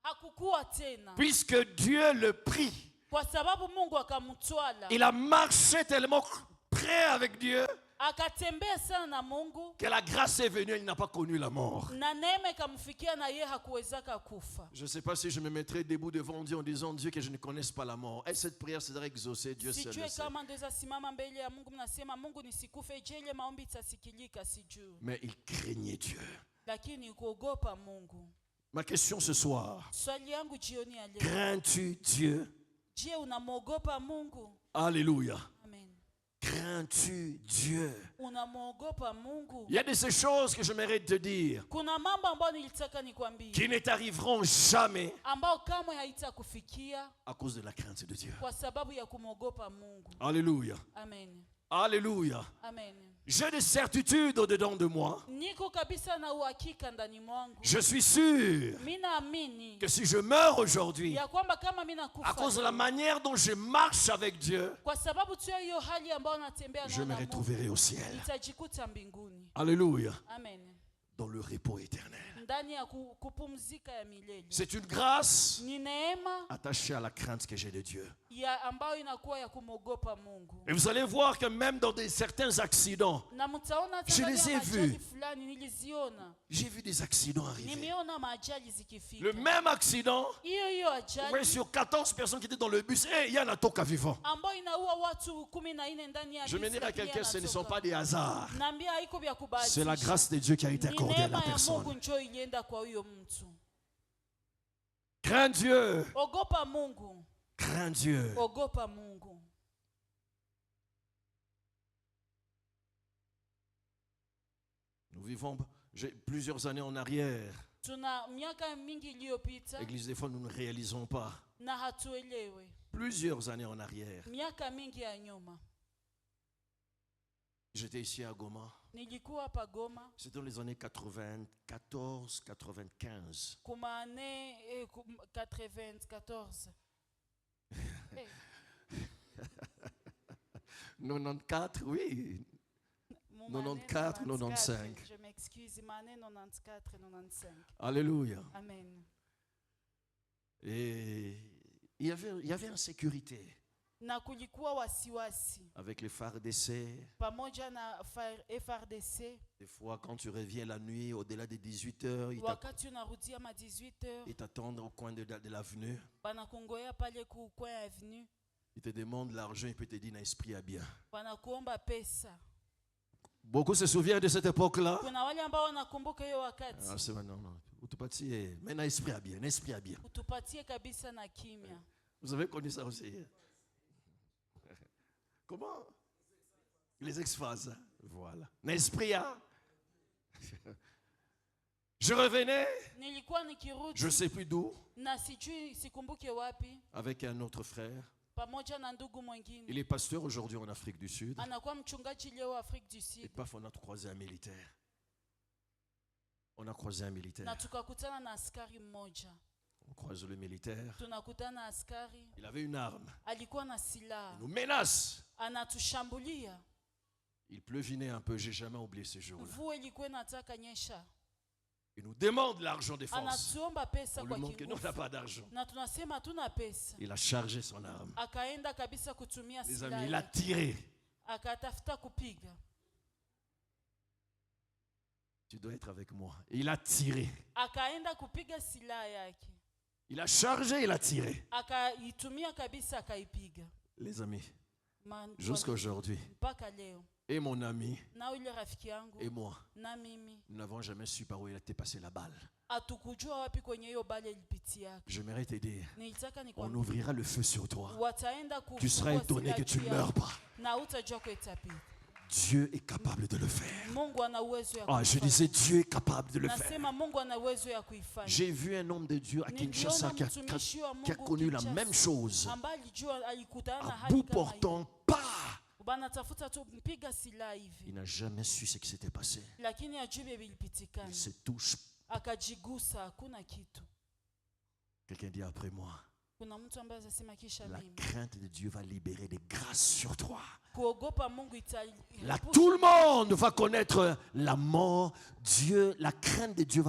hakukuwa tena Puisque Dieu le prit. kwa sababu Mungu akamtwala. Il a marché tellement près avec Dieu Akatembea sana na Mungu que la grâce est venue, il n'a pas connu la mort. na neema ikamfikia na yeye hakuwezaka kufa. Je ne sais pas si je me mettrai debout devant Dieu en disant Dieu que je ne connaisse pas la mort. Et cette prière serait exaucée, Dieu seul Sijue le sait. kama ndeza simama mbele ya Mungu mnasema Mungu nisikufe, je ile maombi itasikilika sijui. Mais il craignait Dieu. Lakini kuogopa Mungu. Ma question ce soir, Swali yangu jioni ya leo. crains-tu Dieu? Je, unamwogopa Mungu? Alléluia. Amen. Crains-tu Dieu? Unamwogopa Mungu? Il y a de ces choses que je mérite de dire Kuna mambo ambayo nilitaka nikwambie qui ne t'arriveront jamais ambao kamwe haitakufikia à cause de la crainte de Dieu. kwa sababu ya kumwogopa Mungu. Alléluia. Amen. Alléluia. Amen. J'ai des certitudes au-dedans de moi. Niko kabisa na uhakika ndani mwangu. Je suis sûr Mimi naamini que si je meurs aujourd'hui, ya kwamba kama mimi nakufa à cause de la leo, manière dont je marche avec Dieu, kwa sababu tu ya hiyo hali ambayo natembea je nayo me na Mungu, retrouverai au ciel. nitajikuta mbinguni. Alléluia. Amen. Dans le repos éternel. Ndani ya kupumzika ya milele. C'est une grâce Ni neema attachée à la crainte que j'ai de Dieu. ya ambayo inakuwa ya kumwogopa Mungu. Et vous allez voir que même dans certains accidents, Na mtaona hata Je ndani les ya ai majali vus. fulani niliziona. j'ai vu des accidents arriver. Nimeona maajali zikifika. Le même accident, Hiyo vous voyez, ajali sur 14 personnes qui étaient dans le bus, il y en a toka vivant. ambayo inaua watu 14 ndani ya Je me bisi, dirais à lakini quelqu'un, ce ne sont yanatoka. pas des hasards. Naambia haiko vya kubahatisha. C'est la grâce de Dieu qui a été Ni accordée à neema la ya Mungu personne. njoo ilienda kwa huyo mtu. Crains Dieu. Ogopa Mungu. Crains Dieu. Ogopa Mungu. Nous vivons plusieurs années en arrière. Tuna miaka mingi iliyopita Église, des fois, nous ne réalisons pas. na hatuelewe. Plusieurs années en arrière. Miaka mingi ya nyuma. J'étais ici à Goma. Nilikuwa hapa Goma C'était dans les années 94, 95. kuma ane 94. Eh, 94, oui. mu 94, mane 95. Je m'excuse, mane 94, 95. Alléluia. Amen. Et il y avait insécurité Na kulikuwa wasiwasi avec les phares d'essai. pamoja na FRDC. Des fois, quand tu reviens la nuit, au-delà de 18 heures, Wakati unarudia ma 18h, ils t'attendent au coin de l'avenue. banakungoya pale ku coin avenue, Ils te demandent l'argent et puis te disent, n'esprit à bien. banakuomba pesa. Beaucoup se souviennent de cette époque-là. Kuna wale ambao wanakumbuka hiyo wakati. Ah, c'est maintenant, non. Utupatie, mais n'esprit à bien, n'esprit à bien. Utupatie kabisa na kimya. Vous avez connu ça aussi? Comment? Les ex-phases. Voilà. N'esprit à Je revenais, Nilikuwa nikirudi je ne sais plus d'où, na sijui sikumbuke wapi avec un autre frère. pamoja na ndugu mwingine. Il est pasteur aujourd'hui en Afrique du Sud. Anakuwa mchungaji leo Afrique du Et Sud. paf, on a croisé un militaire. On a croisé un militaire. Na tukakutana na askari mmoja. On croise le militaire. Tunakutana askari. Il avait une arme. Alikuwa na silaha. Il nous menace. Anatushambulia. Il pleuvinait un peu, j'ai jamais oublié ce jour-là. Mvua ilikuwa inataka nyesha. Il nous demande l'argent des forces. Anatuomba pesa On lui kwa montre que non, on n'a kinguvu. pas d'argent. Na tunasema hatuna pesa. Il a chargé son arme. Akaenda kabisa kutumia Les silaha. amis, il a tiré. Akatafuta kupiga. Tu dois être avec moi. Il a tiré. Akaenda kupiga silaha yake. Il a chargé, il a tiré. Akaitumia kabisa akaipiga. Les amis, Man- jusqu'à aujourd'hui, mpaka leo. et mon ami Na yule rafiki yangu et moi, na mimi nous n'avons jamais su par où il a été passé la balle. hatukujua wapi kwenye hiyo bale ilipitia. J'aimerais te dire, Nilitaka on nikwambie ouvrira le feu sur toi. wataenda Tu seras étonné que tu ne meurs pas. na utajua kuitapita. Dieu est capable de le faire. Mungu ana uwezo ya Ah, je kuifanya. disais, Dieu est capable de le faire. Nasema Mungu ana uwezo ya kuifanya. J'ai vu un homme de Dieu à Kinshasa Niliona qui mtumishi wa a Mungu connu la Kinshasa, même chose. ambaye alijua alikutana na À hali bout kama hiyo. portant, pas. Banatafuta tu mpiga silaha Il hivi, n'a jamais su ce qui s'était passé. lakini ajui vilipitikana. Il se touche. Akajigusa, hakuna kitu. Quelqu'un dit après moi, Kuna mtu ambaye anasema kisha la mimi. crainte de Dieu va libérer des grâces sur toi. Kuogopa Mungu Là, tout le monde va connaître la mort. Dieu, la crainte de Dieu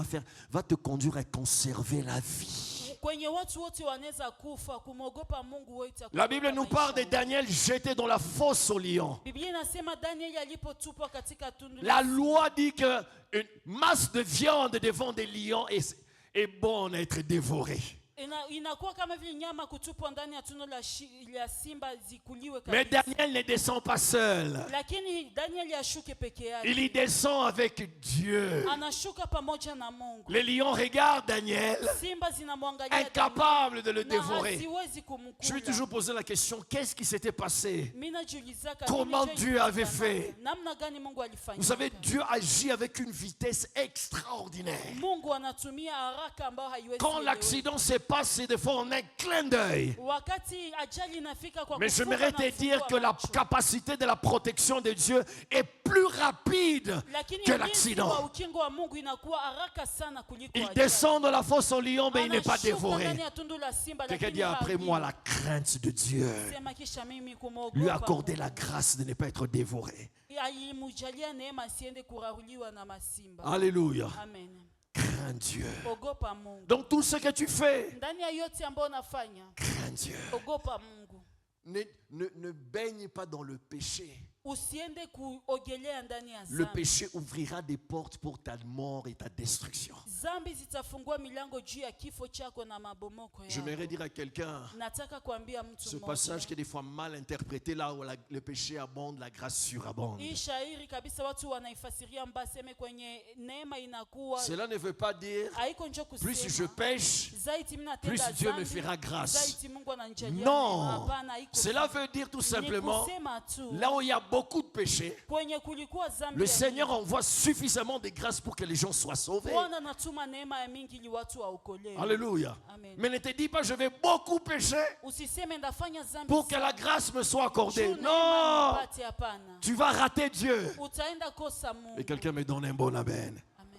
va te conduire à conserver la vie. kwenye watu wote wanaweza kufa. Kumwogopa Mungu wewe itakuwa. La Bible nous parle de Daniel jeté dans la fosse au lion. Biblia inasema Danieli alipotupwa katika tundu La loi dit que une masse de viande devant des lions est bonne à être dévorée. inakuwa kama vile nyama kutupwa ndani ya tundu la simba zikuliwe kabisa. Mais Daniel ne descend pas seul. Lakini Danieli ashuke peke yake. Il y descend avec Dieu. Anashuka pamoja na Mungu. Les lions regardent Daniel, Simba zinamwangalia incapable de le Danieli, na dévorer. haziwezi kumkula. Je lui ai toujours posé la question, qu'est-ce qui s'était passé? Mimi najiulizaka Comment nini Dieu avait fait? namna gani Mungu alifanya. Vous savez, Dieu agit avec une vitesse extraordinaire. Mungu anatumia haraka ambayo haiwezi. Quand l'accident s'est passé, des fois on a un clin d'œil. Wakati ajali inafika kwa Mais kufunga j'aimerais na te dire kufungua que la macho. capacité de la protection de Dieu est plus rapide Lakini que ulinzi wa l'accident. ukingo wa Mungu inakuwa haraka sana kuliko Il ajali. descend de la fosse au lion, mais il n'est pas Anashuka dévoré. ndani ya tundu la simba, Quelqu'un lakini dit après haadhibu. moi la crainte de Dieu. Sema kisha mimi Lui kumwogopa accorder Mungu. la grâce de ne pas être dévoré. Alimujalia neema asiende kuraruliwa na masimba. Alléluia. Amen. Crains Dieu. Ogopa Mungu. Donc tout ce que tu fais, Ndani ya yote ambayo unafanya, crains Dieu. ogopa Mungu. Ne baigne pas dans le péché. Usiende kuogelea ndani ya Le zambi. péché ouvrira des portes pour ta mort et ta destruction. Zambi zitafungua milango juu ya kifo chako na mabomoko yako. J'aimerais dire à quelqu'un, Nataka kuambia mtu ce mmoja. passage qui est des fois mal interprété, là où le péché abonde, la grâce surabonde. Hii shairi kabisa watu wanaifasiria mbaya, seme kwenye neema inakuwa Cela ne veut pas dire, haiko njo plus je kusema pêche, zaidi mimi natenda plus Dieu me dhambi, fera grâce. zaidi Mungu ananijalia neema. Non, Hapana, haiko cela hivyo. veut dire tout Ni simplement, kusema tu, là où il y a beaucoup de péchés, kwenye kulikuwa zambi le ya Seigneur mingi, envoie suffisamment de grâce pour que les gens soient sauvés. Bwana anatuma neema ya mingi ili watu waokolewe. Alléluia. Amen. Mais ne te dis pas, je vais beaucoup pécher Usiseme ndafanya zambi pour que sana, la grâce me soit accordée. juu neema Non, nipate, hapana. tu vas rater Dieu. Utaenda kosa Mungu. Et quelqu'un me donne un bon amen. Amen.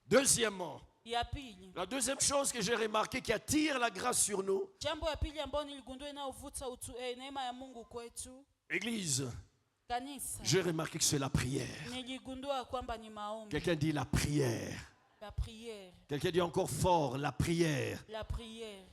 Deuxièmement, Ya pili, la deuxième chose que j'ai remarqué qui attire la grâce sur nous, jambo ya pili ambayo niligundua inayovuta neema ya Mungu kwetu, Église, kanisa, j'ai remarqué que c'est la prière. niligundua kwamba ni maombi. Quelqu'un dit la prière. La prière, Quelqu'un dit encore fort, la prière. la prière.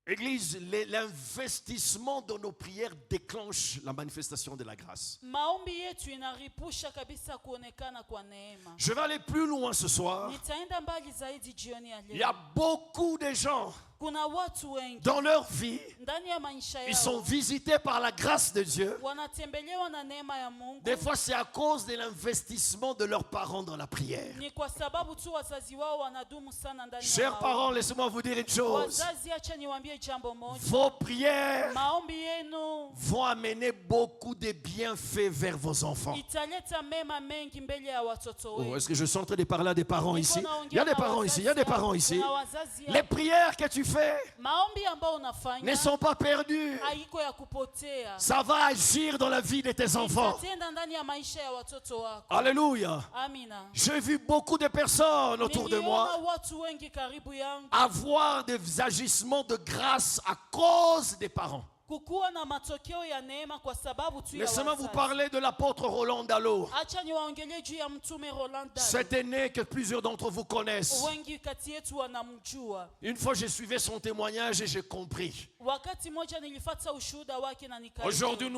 Église, l'investissement dans nos prières déclenche la manifestation de la grâce. Maombi yetu inaripusha kabisa kuonekana kwa neema. Je vais aller plus loin ce soir. Nitaenda mbali zaidi jioni ya Il y a leo. beaucoup de gens Kuna watu wengi dans leur vie, ndani ya maisha ils sont yao visités par la grâce de Dieu. wanatembelewa na neema ya Mungu. Des fois, c'est à cause de l'investissement de leurs parents dans la prière. Ni kwa sababu tu wazazi wao wanadumu sana ndani ya Chers maombi. parents, laissez-moi vous dire une chose. Wazazi, acha niwaambie jambo moja. Vos prières Maombi yenu vont amener beaucoup de bienfaits vers vos enfants. italeta mema mengi mbele ya watoto Oh, wenu. est-ce que je suis en train de parler à des parents Niko ici? naongea Il y a des na parents ici, il y a des wazazi parents hapa, ici. kuna wazazi Les hapa. prières que tu fais Maombi ambao ne unafanya sont pas perdues. haiko ya kupotea. Ça va agir dans la vie de tes enfants. Itatenda ndani ya maisha ya watoto wako. Alléluia. Amina. J'ai vu beaucoup de personnes autour de moi Niliona watu wengi karibu yangu avoir des agissements de grâce à cause des parents. kukuwa na matokeo ya neema kwa sababu tu ya Laissez-moi vous wazazi. parler de l'apôtre Roland Dallot. Acha niwaongelee juu ya mtume Roland Dallot. Cet aîné que plusieurs d'entre vous connaissent. Wengi kati yetu wanamjua. Une fois, j'ai suivi son témoignage et j'ai compris. Wakati moja nilifuata ushuhuda wake na nikaelewa. Aujourd'hui,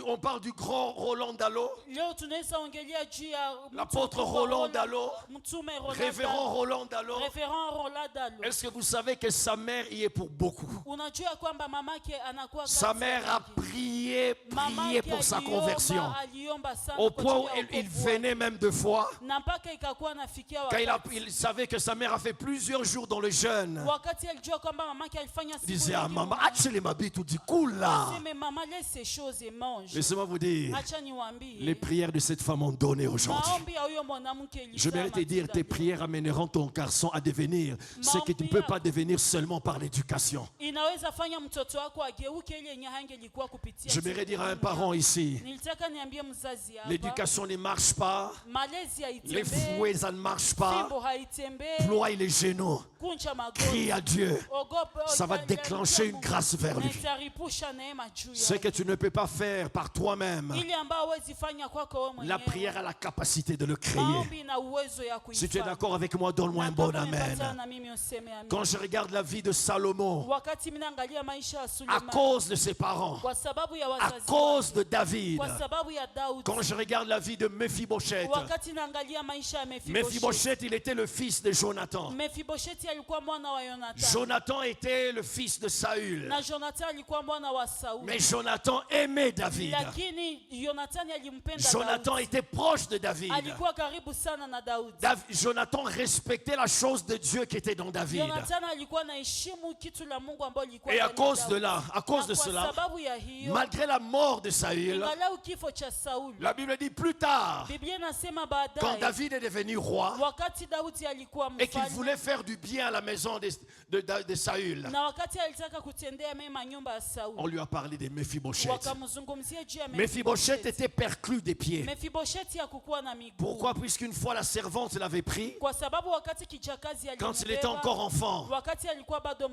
on parle du grand Roland Dallot, Leo tunaweza ongelea juu ya l'apôtre Roland Dallot, mtume Roland révérend Dallot. Roland Dallot. Révérend Roland Dallot. Est-ce que vous savez que sa mère y est pour beaucoup? Unajua kwamba mamake anakuwa Sa kati mère a wengi. prié Mamake pour sa aliomba, conversion. aliomba sana Au kwa point où ajili ya il wokovu wake. venait même deux fois. Na mpaka ikakuwa nafikia Quand wakati. il savait que sa mère a fait plusieurs jours dans le jeûne. Wakati alijua kwamba mamake alifanya Il siku disait à nyingi maman, mno. achez les mabis, tout dit cool là. Aseme mama laisse ces choses et mange. Laissez-moi vous dire, Acha niwaambie. les prières de cette femme ont donné aujourd'hui. Maombi ya huyo mwanamke ilizaa Je vais te dire, matunda tes leo. prières amèneront ton garçon à devenir ce que tu ne peux pas devenir seulement par l'éducation. Inaweza fanya mtoto wako ageuke ile yenye hangelikuwa kupitia. J'aimerais dire à un parent ici, Nilitaka niambie mzazi hapa. l'éducation ne marche pas, Malezi les haitembei. fouets ça ne marche pas, Fimbo haitembei. ploie les genoux, Kunja magoti. crie à Dieu, Ogope, ça va déclencher une grâce vers lui. Nitaripusha neema juu Ce yako. que tu ne peux pas faire par toi-même, Ile ambayo huwezi fanya kwako wewe la mwenyewe. prière a la capacité de le créer. Maombi na uwezo ya Si tu es kuifanya. d'accord avec moi, donne-moi un bon amen. Na mimi useme amen. Quand je regarde la vie de Salomon, Wakati mimi naangalia maisha ya à Suleiman, cause de ses parents, kwa sababu ya à wazazi cause wake, de David, kwa sababu ya Daudi, quand je regarde la vie de Mephibosheth, wakati naangalia maisha ya Mephibosheth. Mephibosheth, il était le fils de Jonathan. Mephibosheth alikuwa mwana wa Yonathan. Jonathan était le fils de Saül. Na Jonathan alikuwa mwana wa Sauli. Mais Jonathan aimait David. Lakini Yonathan alimpenda Jonathan Daudi. était proche de David. Alikuwa karibu sana na Daudi. Jonathan respectait la chose de Dieu qui était dans David. Jonathan alikuwa anaheshimu kitu la Mungu ambalo lilikuwa Et à ndani ya cause de Daudi. là, à cause de Na kwa cela, sababu ya hiyo, malgré la mort de Saül, ingalau kifo cha Sauli, la Bible dit plus tard, Biblia inasema quand baadaye, David est devenu roi wakati Daudi alikuwa et qu'il mfalme voulait faire du bien à la maison de Saül, na wakati alitaka kutendea mema nyumba ya Sauli, on lui a parlé de Mephibosheth. wakamzungumzia juu ya Mephibosheth était perclus des pieds. Mephibosheth hakukuwa na miguu. Pourquoi? Puisqu'une fois la servante l'avait pris, Kwa sababu wakati kijakazi quand il était alimbeba, encore enfant, wakati alikuwa bado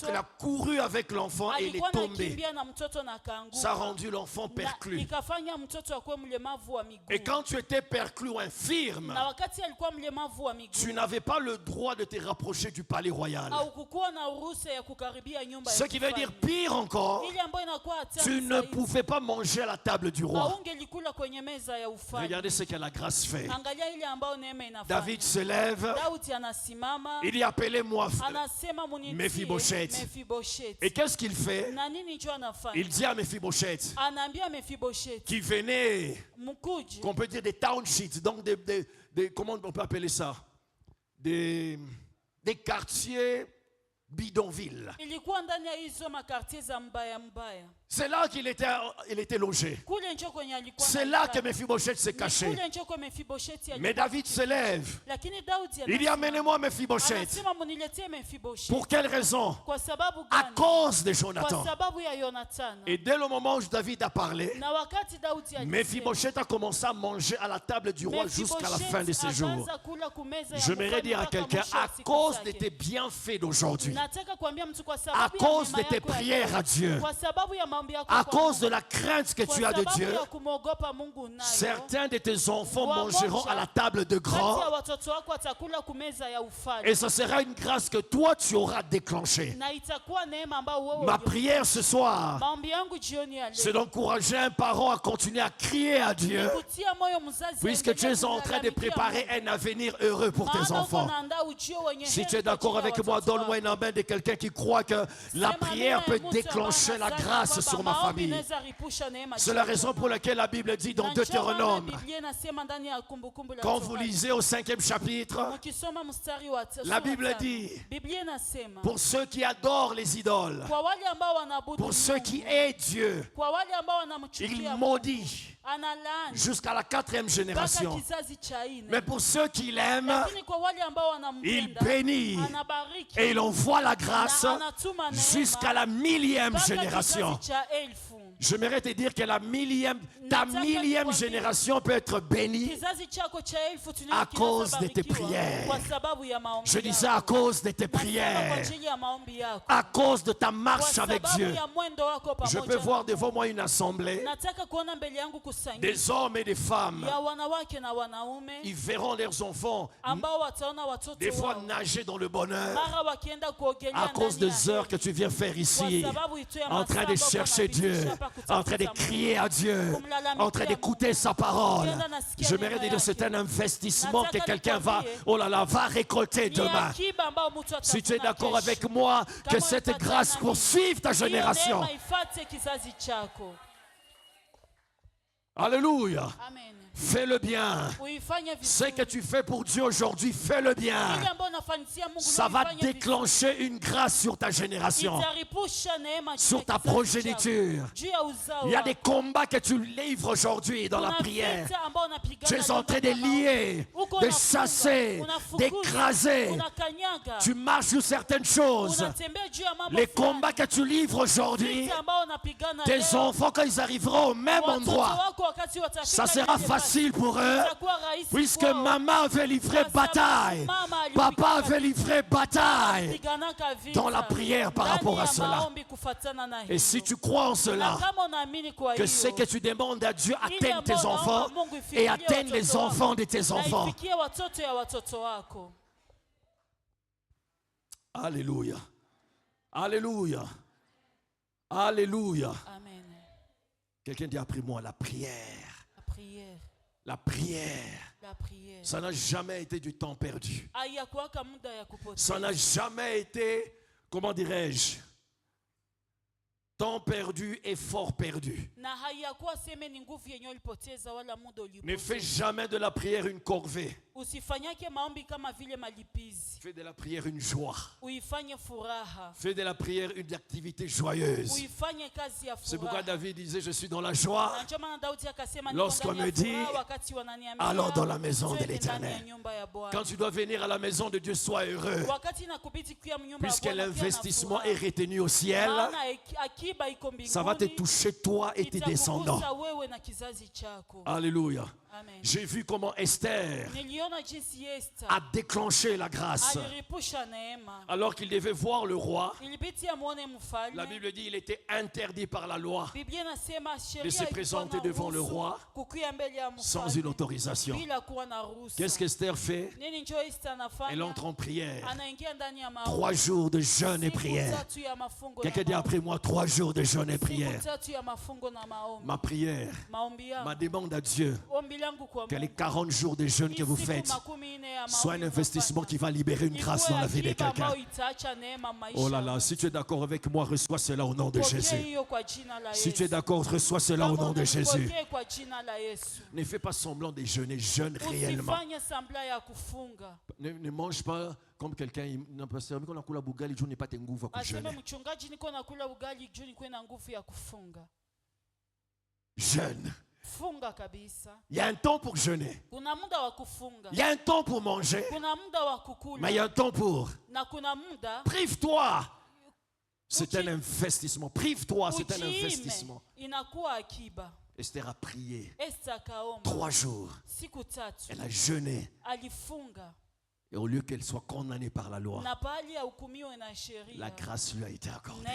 elle a couru avec l'enfant et il alikuwa est tombé. anakimbia na mtoto na akaanguka. Ça a rendu l'enfant Na perclus. ikafanya mtoto akuwe mlemavu wa miguu. Et quand tu étais perclus ou infirme, Na wakati alikuwa mlemavu wa miguu, tu n'avais pas le droit de te rapprocher du palais royal. au kukuwa na ruhusa ya kukaribia nyumba Ce ya qui veut dire kifalme. pire encore, Ile ambayo inakuwa hatari tu ne zaidi, pouvais pas manger à la table du roi. haungelikula kwenye meza ya ufalme. Regardez ce que la grâce fait. Angalia ile ambayo neema inafanya. David se lève, Daudi anasimama, il dit appelez-moi anasema munitie Mephibosheth. Mephibosheth. Et qu'est-ce qu'il fait? Na nini ndio anafanya? Il dit à Mephibosheth, Anaambia Mephibosheth, qui venait, mkuje, qu'on peut dire des townships, donc comment on peut appeler ça? Des quartiers bidonvilles. ilikuwa ndani ya hizo makartie za mbaya mbaya. C'est là qu'il était logé. Kule njo kwenye alikuwa C'est là que Mephibosheth s'est caché. kule njo kwa Mephibosheth alikuwa. Mais David se lève. Lakini Daudi Il dit amenez-moi Mephibosheth. anasema muniletee Mephibosheth. Pour quelle raison? Kwa sababu À gani? cause de Kwa Jonathan. sababu ya Yonathan. Et dès le moment où David a parlé, Na wakati Daudi alisema, Mephibosheth a commencé à manger à la table du roi jusqu'à la fin de ses jours. akaanza kula kumeza ya J'aimerais mfalme dire à mpaka quelqu'un, mwisho wa à siku cause zake. de tes bienfaits d'aujourd'hui, Nataka kuambia mtu kwa à sababu ya cause neema de tes yako ya prières leo, à Dieu, kwa sababu ya à cause de la crainte que tu as de Dieu, certains de tes enfants mangeront à la table de grands. Et ce sera une grâce que toi tu auras déclenchée. Ma prière ce soir, c'est d'encourager un parent à continuer à crier à Dieu, puisque tu es en train de préparer un avenir heureux pour tes enfants. Si tu es d'accord avec moi, donne-moi une amen de quelqu'un qui croit que la prière peut déclencher la grâce sur ma famille. C'est la raison pour laquelle la Bible dit dans Deutéronome, quand vous lisez au 5e chapitre, la Bible dit, pour ceux qui adorent les idoles, pour ceux qui aiment Dieu, il maudit jusqu'à la 4e génération. Mais pour ceux qui l'aiment, il bénit et il envoie la grâce jusqu'à la 1000e génération. J'aimerais te dire que ta 1000e génération peut être bénie à cause de tes prières. Je disais à cause de tes prières, à cause de ta marche avec Dieu. Je peux voir devant moi une assemblée, des hommes et des femmes. Ils verront leurs enfants des fois nager dans le bonheur à cause des heures que tu viens faire ici, en train de chercher Dieu, en train de crier à Dieu, en train d'écouter sa parole. Je mérite de dire que c'est un investissement que quelqu'un va récolter demain. Si tu es d'accord avec moi, que cette grâce poursuive ta génération. Alléluia. Amen. Fais le bien. Ce que tu fais pour Dieu aujourd'hui, fais le bien. Ça va déclencher une grâce sur ta génération, sur ta progéniture. Il y a des combats que tu livres aujourd'hui dans la prière. Tu es en train de lier, de chasser, d'écraser. Tu marches sur certaines choses. Les combats que tu livres aujourd'hui, tes enfants, quand ils arriveront au même endroit, ça sera facile pour eux, puisque maman avait livré bataille, papa avait livré bataille dans la prière par rapport à cela. Et si tu crois en cela, que ce que tu demandes à Dieu atteigne tes enfants et atteigne les enfants de tes enfants. Alléluia. Alléluia. Alléluia. Amen. Quelqu'un dit après moi, la prière. La prière. La prière. La prière. Ça n'a jamais été du temps perdu. Ça n'a jamais été, comment dirais-je, temps perdu et fort perdu. Ne fais jamais de la prière une corvée. Fais de la prière une joie. Fais de la prière une activité joyeuse. C'est pourquoi David disait, je suis dans la joie. Lorsqu'on me dit, allons dans la maison de l'Éternel. Quand tu dois venir à la maison de Dieu, sois heureux. Puisque l'investissement est retenu au ciel, ça va te toucher toi et tes descendants. Alléluia. J'ai vu comment Esther a déclenché la grâce. Alors qu'il devait voir le roi, la Bible dit qu'il était interdit par la loi de se présenter devant le roi sans une autorisation. Qu'est-ce qu'Esther fait? Elle entre en prière. 3 jours de jeûne et prière. Quelqu'un dit après moi, 3 jours de jeûne et prière. Ma prière, ma demande à Dieu, que les 40 jours de jeûne que vous faites soient un investissement qui va libérer une grâce dans la vie de quelqu'un. Oh là là, si tu es d'accord avec moi, reçois cela au nom de Jésus. Si tu es d'accord, reçois cela au nom de Jésus. Ne fais pas semblant de jeûner, jeûne réellement. Ne mange pas comme quelqu'un. Jeûne. Il y a un temps pour jeûner. Il y a un temps pour manger. Mais il y a un temps pour. Prive-toi. C'est un investissement. Prive-toi, c'est un investissement. Esther a prié 3 jours. Elle a jeûné. Et au lieu qu'elle soit condamnée par la loi, la grâce lui a été accordée.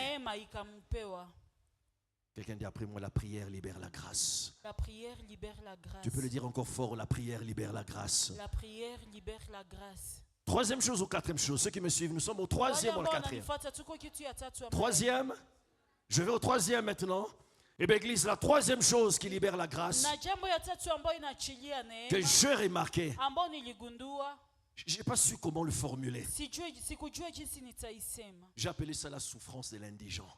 Quelqu'un dit après moi, la prière libère la grâce. La prière libère la grâce. Tu peux le dire encore fort, la prière libère la grâce. La prière libère la grâce. Troisième chose ou quatrième chose, ceux qui me suivent, nous sommes au troisième ou au quatrième. Troisième, je vais au troisième maintenant. Et bien, Église, la troisième chose qui libère la grâce, que j'ai remarqué, je n'ai pas su comment le formuler. J'ai appelé ça la souffrance de l'indigent.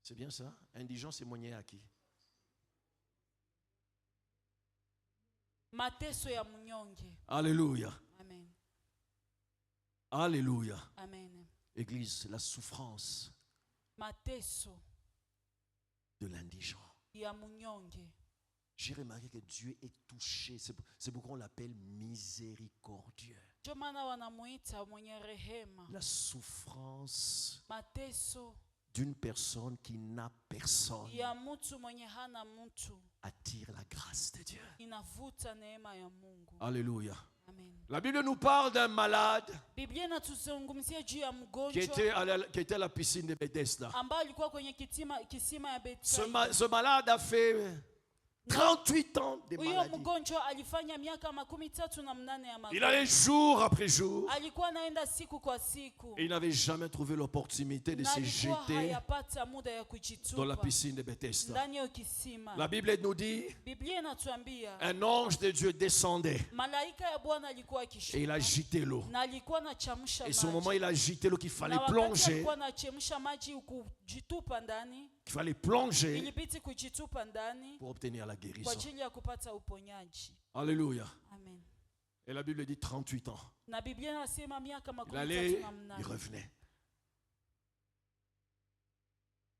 C'est bien ça? Indigent, c'est mwenye haki. Alléluia. Amen. Alléluia. Amen. Église, la souffrance de l'indigent. J'ai remarqué que Dieu est touché. C'est pourquoi on l'appelle miséricordieux. La souffrance d'une personne qui n'a personne attire la grâce de Dieu. Alléluia. Amen. La Bible nous parle d'un malade qui était à la piscine de Bethesda. Ce malade a fait 38 ans de maladie. Il allait jour après jour. Et il n'avait jamais trouvé l'opportunité de se jeter dans la piscine de Bethesda. La Bible nous dit, un ange de Dieu descendait et il a agité l'eau. Et ce moment, il a agité l'eau qu'il fallait plonger. Il fallait plonger pour obtenir la guérison. Alléluia. Amen. Et la Bible dit 38 ans. Il allait, il revenait.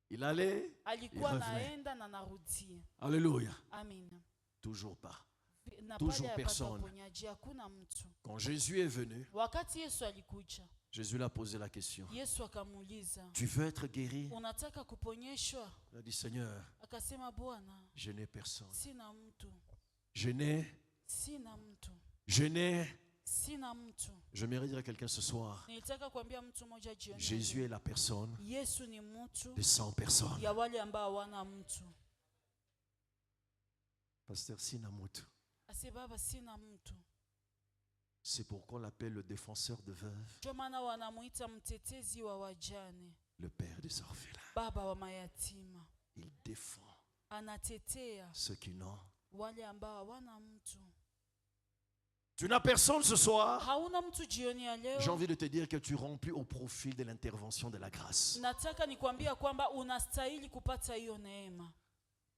Il allait, il revenait. Alléluia. Amen. Toujours pas. Toujours personne. Quand Jésus est venu, Jésus l'a posé la question. Tu veux être guéri? Il a dit, Seigneur, je n'ai personne. Je maimerais dire à quelqu'un ce soir, Jésus est la personne de 100 personnes. Pasteur Sinamutu. C'est pourquoi on l'appelle le défenseur de veuves, le père des orphelins. Il défend ceux qui n'ont. Tu n'as personne ce soir. J'ai envie de te dire que tu remplis au profil de l'intervention de la grâce.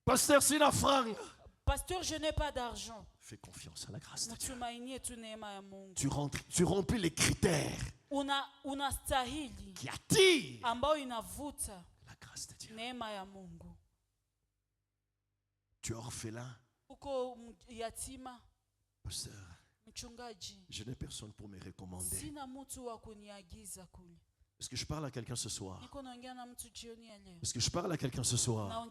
Pasteur Sina Frank. Pasteur, je n'ai pas d'argent. Fais confiance à la grâce de Dieu. Tu remplis les critères qui attirent la grâce de Dieu. Tu es orphelin. Pasteur, je n'ai personne pour me recommander. Est-ce que je parle à quelqu'un ce soir? Est-ce que je parle à quelqu'un ce soir?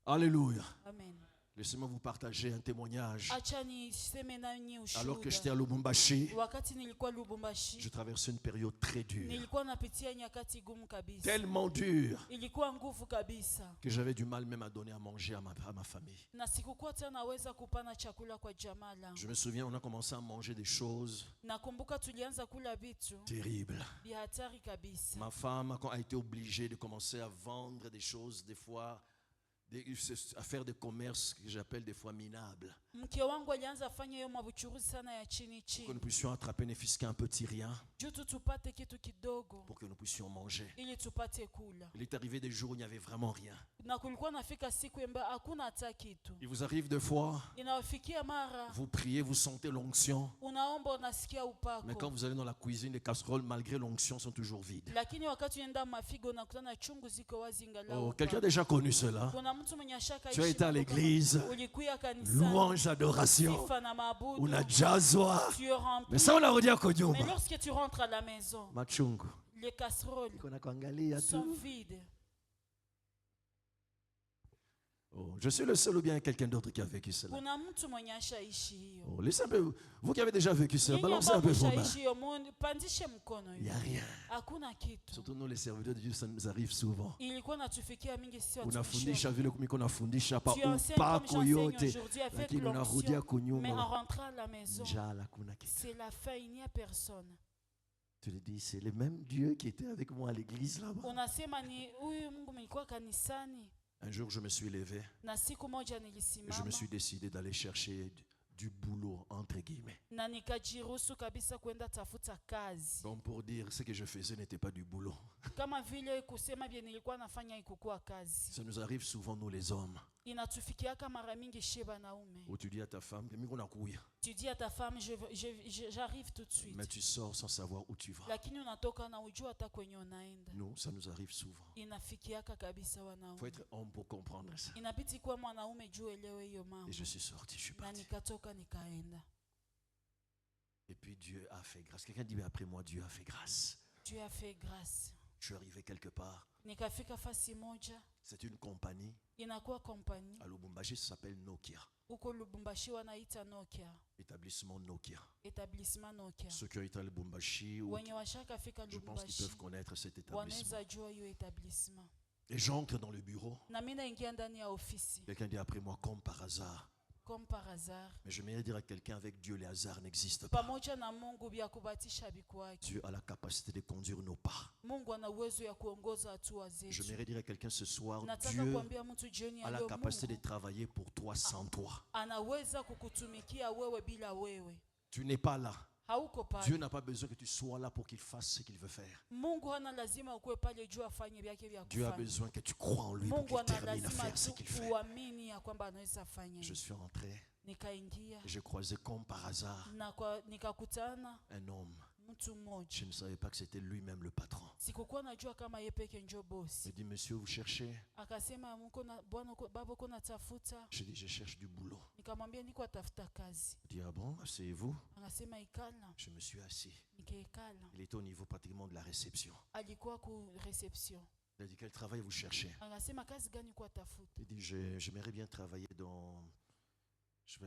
Alléluia. Amen. Laissez-moi vous partager un témoignage. Alors que j'étais à Lubumbashi, je traversais une période très dure. Tellement dure que j'avais du mal même à donner à manger à ma famille. Je me souviens, on a commencé à manger des choses terribles. Ma femme a été obligée de commencer à vendre des choses des fois, à faire des commerces que j'appelle des fois minables. Pour que nous puissions attraper ne fût-ce qu'un petit rien. Pour que nous puissions manger. Il est arrivé des jours où il n'y avait vraiment rien. Il vous arrive des fois, vous priez, vous sentez l'onction. Mais quand vous allez dans la cuisine, les casseroles, malgré l'onction, sont toujours vides. Oh, quelqu'un a déjà connu cela? Tu as été à l'église, louange, adoration, on a jazwa. Mais ça, on a redit à Konyoma. Mais lorsque tu rentres à la maison, les casseroles sont vides. Oh, je suis le seul ou bien quelqu'un d'autre qui a vécu cela? Kuna mtu mwenye ashaishi hiyo. Oh, laissez un peu, vous qui avez déjà vécu cela, Nyinyi balancez un ambao peu vos mains. mshaishi hiyo, pandishe mkono Il n'y hiyo. a rien. Hakuna kitu. Surtout nous les serviteurs de Dieu, ça nous arrive souvent. Ilikuwa natufikia mingi sisi watumishi. Unafundisha vile kumiko nafundisha pa Tu enseignes upako comme j'enseigne yote, aujourd'hui avec lakini unarudia l'onction. Mais en kunyuma. rentrant à la maison, Njala kuna kitu. c'est la fin, il n'y a personne. Tu te dis, c'est le même Dieu qui était avec moi à l'église là-bas. Unasema ni huyu Mungu mlikuwa kanisani. Un jour, je me suis levé Na siku moja et je me nilisimama suis décidé d'aller chercher du boulot, entre guillemets. na nikajiruhusu kabisa kwenda tafuta kazi. Comme pour dire, ce que je faisais n'était pas du boulot. Kama vile kusema bien nilikuwa nafanya ikukuwa kazi. Ça nous arrive souvent, nous les hommes, Inatufikiaka mara mingi chez banaume. où tu dis à ta femme, Tu dis à ta femme, j'arrive tout de suite. mais tu sors sans savoir où tu vas. Lakini unatoka na ujua hata kwenye unaenda. Nous, ça nous arrive souvent. Inafikiaka kabisa Il wanaume. faut être homme pour comprendre ça. Inabidi kuwa mwanaume juu elewe hiyo mambo. Et je suis sorti, je suis Na parti. nikatoka nikaenda. Et puis Dieu a fait grâce. Quelqu'un dit, mais après moi, Dieu a fait grâce. Dieu a fait grâce. Je suis arrivé quelque part. Nikafika fasi moja. C'est une compagnie. Inakuwa kompani. À Lubumbashi, ça s'appelle Nokia. Huko Lubumbashi wanaita Nokia. Établissement Nokia. Établissement Nokia. Ceux qui ont été à Lubumbashi, ou Wenye washaka fika je pense qu'ils Lubumbashi. peuvent connaître cet établissement. Wanaweza jua hiyo établissement. Et j'entre dans le bureau. Na mimi naingia ndani ya ofisi. Quelqu'un dit après moi, comme par hasard. Comme par hasard. Mais je m'aimerais dire à quelqu'un, avec Dieu, les hasards n'existent pas. Pamoja na Mungu vya kubatisha bikuwaki. Dieu a la capacité de conduire nos pas. Mungu ana uwezo ya kuongoza hatua zetu. Je m'aimerais dire à quelqu'un ce soir, Nataka Dieu kuambia mtu jioni a ya la leo capacité de Mungu travailler pour toi sans toi. anaweza kukutumikia wewe bila wewe. Tu n'es pas là. Hauko Dieu pale. n'a pas besoin que tu sois là pour qu'il fasse ce qu'il veut faire. Mungu hana lazima ukuwe pale juu afanye vyake vya Dieu a kufanya. besoin que tu crois en lui pour Mungu qu'il ana termine à lazima faire ce qu'il tu fait. uamini ya kwamba anaweza fanya. Je suis rentré Nikaingia et j'ai croisé comme par hasard na nikakutana un homme. mtu mmoja. Je ne savais pas que c'était lui-même le patron. Sikukuwa najua kama yeye peke ndio Il bosi. me dit, monsieur, vous cherchez? Akasema mko na bwana baba uko natafuta. Je dis, je cherche du boulot. Nikamwambia niko atafuta kazi. Il dit, ah bon, asseyez-vous. Akasema ikala. Je me suis assis. Nikaikala. Il était au niveau pratiquement de la réception. Alikuwa ku reception. Il a dit, quel travail vous cherchez? Akasema kazi gani kwa tafuta? Il dit, j'aimerais bien travailler dans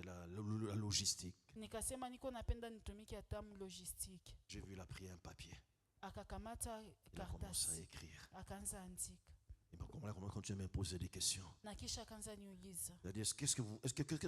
la logistique. Nikasema niko napenda nitumike hatamu logistique. J'ai vu, il a pris un papier. Akakamata Il a commencé à karatasi. écrire. Akaanza andika. Et ben, comment on continue à me poser des questions. Na kisha akaanza niuliza. Il a dit, qu'est-ce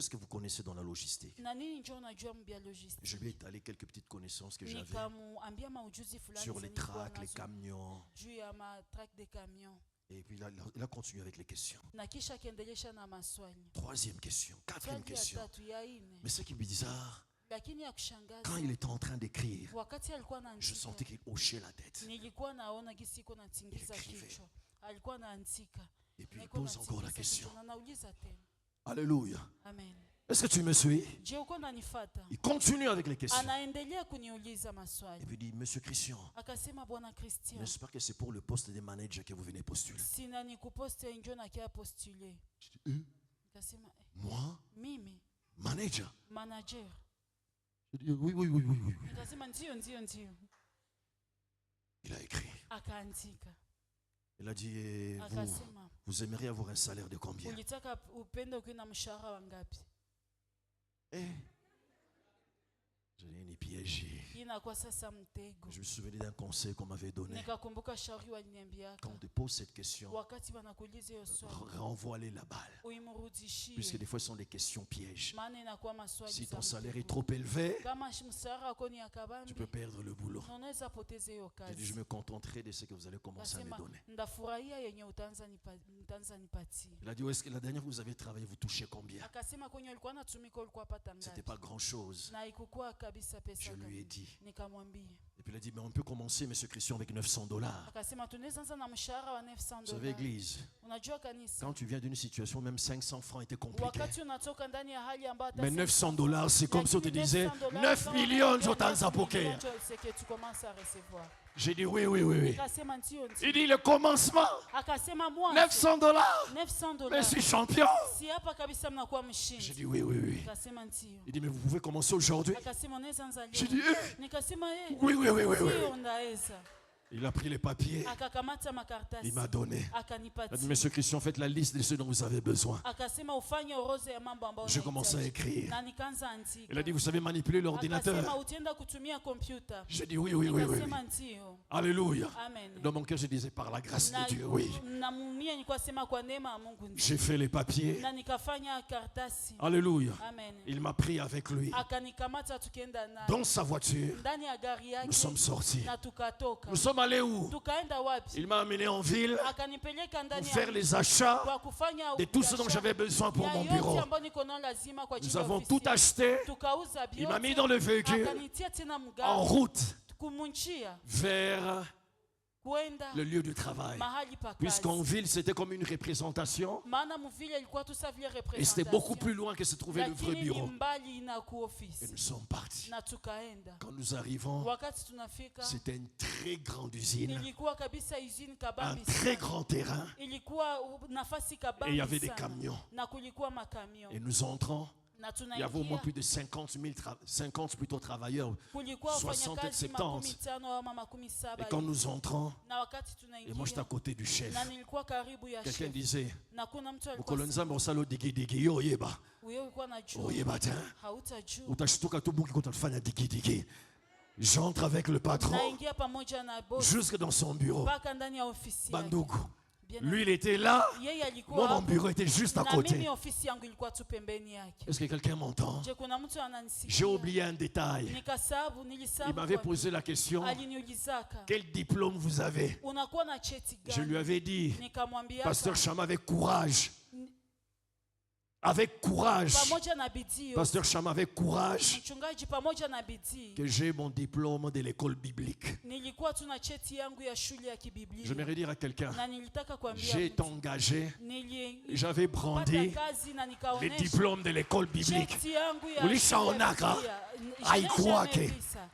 que vous connaissez dans la logistique? Na nini njoo unajua mbia logistique? Je lui ai étalé quelques petites connaissances que j'avais Nikamuambia maujuzi fulani sur les zenye nilikuwa tracks, les nazo camions. juu ya matrack de camion. Et puis il a continué avec les questions. Na kisha akiendelesha na maswali. Troisième question, quatrième Swali ya question. tatu ya nne. Mais ce qui est bizarre, Lakini ya kushangaza quand il était en train d'écrire, wakati alikuwa je anaandika sentais qu'il hochait la tête. nilikuwa naona gisi iko natingiza Il écrivait. kichwa. Alikuwa anaandika. Et puis Na il iko pose encore la natingiza question. kichwa. Na nauliza tena. Alléluia. Amen. Est-ce que tu me suis? Je uko unanifuata? Il continue avec les questions. Anaendelea kuniuliza Et maswali. puis il dit, Monsieur Christian, Akasema bwana Christian, n'est-ce pas que c'est pour le poste de manager que vous venez postuler? sina nikuposte njo na kia postule. Je dis, Akasema moi, mimi manager? manager. Je dis, oui. Nikasema ndio. Il a écrit. Akaandika. Il a dit, et Akasema vous aimeriez avoir un salaire de combien? ulitaka upende ukiwa na mshahara wangapi? Eh, je l'ai ni piégé. Inakuwa sasa mtego. Je me souvenais d'un conseil qu'on m'avait donné. Nikakumbuka shauri waliniambiaka. Quand on te pose cette question, Wakati wanakuuliza hiyo swali, renvoie-les la balle. uimrudishie. Puisque des fois, ce sont des questions pièges. Maana inakuwa maswali Si za ton salaire est mtego. trop élevé, Kama mshahara wako ni ya kabambi, tu peux perdre le boulot. na unaweza poteza hiyo J'ai dit, je kazi. me contenterai de ce que vous allez commencer à me Nasema donner. ndafurahia yenye utaanza nipatie. Il a dit, est-ce que la dernière fois que vous avez travaillé, vous touchez combien? Akasema kwenye ulikuwa natumika ulikuwa pata C'était ngapi? pas grand-chose. Na ikukua kabisa pesa Je lui ai kabisa. dit. Nikamwambia. Et puis il a dit, mais on peut commencer, Monsieur Christian, avec 900 $. Akasema tunaweza anza na mshahara wa 900 Vous savez, dollars. Église, Unajua kanisa, quand tu viens d'une situation, même 500 francs était compliqué. wakati unatoka ndani ya hali ambayo hata Mais 900 $, c'est comme si on te lakini disait, 900 dollars, 9 kama millions, unaongea j'entends 9 poker. millions, c'est que tu commences à recevoir. J'ai dit, oui. Akasema ndio. Il dit, le commencement, Akasema mwanzo 900 $. 900 Mais dollars. je suis champion. Si hapa kabisa mnakuwa J'ai mshindi. dit, oui. Akasema ndio. Il dit, mais vous pouvez commencer aujourd'hui? Akasema unaweza anza J'ai leo. dit, Nikasema oui. ndio ndaweza. Il a pris les papiers. akakamata makaratasi, Il m'a donné. Il a dit, akanipatia. Monsieur Christian, faites la liste de ceux dont vous avez besoin. Akasema ufanye orodha ya mambo ambayo J'ai commencé à écrire. na nikaanza andika. Il a dit, vous savez manipuler l'ordinateur? Akasema utaenda kutumia kompyuta. J'ai dit, oui, oui, oui, oui. Akasema ndio. Alléluia. Amen. Dans mon cœur, je disais, par la grâce de Dieu, oui. Na mumia nilikuwa sema kwa neema ya Mungu ndio. J'ai fait les papiers. Na nikafanya karatasi. Alléluia. Amen. Il m'a pris avec lui. Akanikamata tukienda naye. Dans sa voiture, Ndani ya gari yake. nous sommes sortis. Na tukatoka. Nous sommes allés où? Tukaenda wapi? Il m'a amené en ville Akanipeleka pour ndani faire ya les achats kwa kufanya de tout ce dont j'avais besoin pour mon bureau. Nous avons tout acheté. Il m'a mis dans le véhicule en route vers le lieu du travail. Puisqu'en ville, c'était comme une représentation. Et c'était beaucoup plus loin que se trouvait le vrai bureau. Et nous sommes partis. Quand nous arrivons, c'était une très grande usine. Un très grand terrain. Et il y avait des camions. Et nous entrons. Il y avait au moins plus de 50 plutôt travailleurs, 60 et 70. Et quand nous entrons, et moi j'étais à côté du chef, quelqu'un disait, j'entre avec le patron jusque dans son bureau. Bandougou. Lui, il était là. Moi, mon bureau était juste à côté. Est-ce que quelqu'un m'entend? J'ai oublié un détail. Il m'avait posé la question, quel diplôme vous avez? Je lui avais dit, Pasteur Chama, avec courage. Avec courage, Pasteur Chama, avec courage, que j'ai mon diplôme de l'école biblique. J'aimerais dire à quelqu'un, j'ai été engagé, j'avais brandi les diplômes de l'école biblique.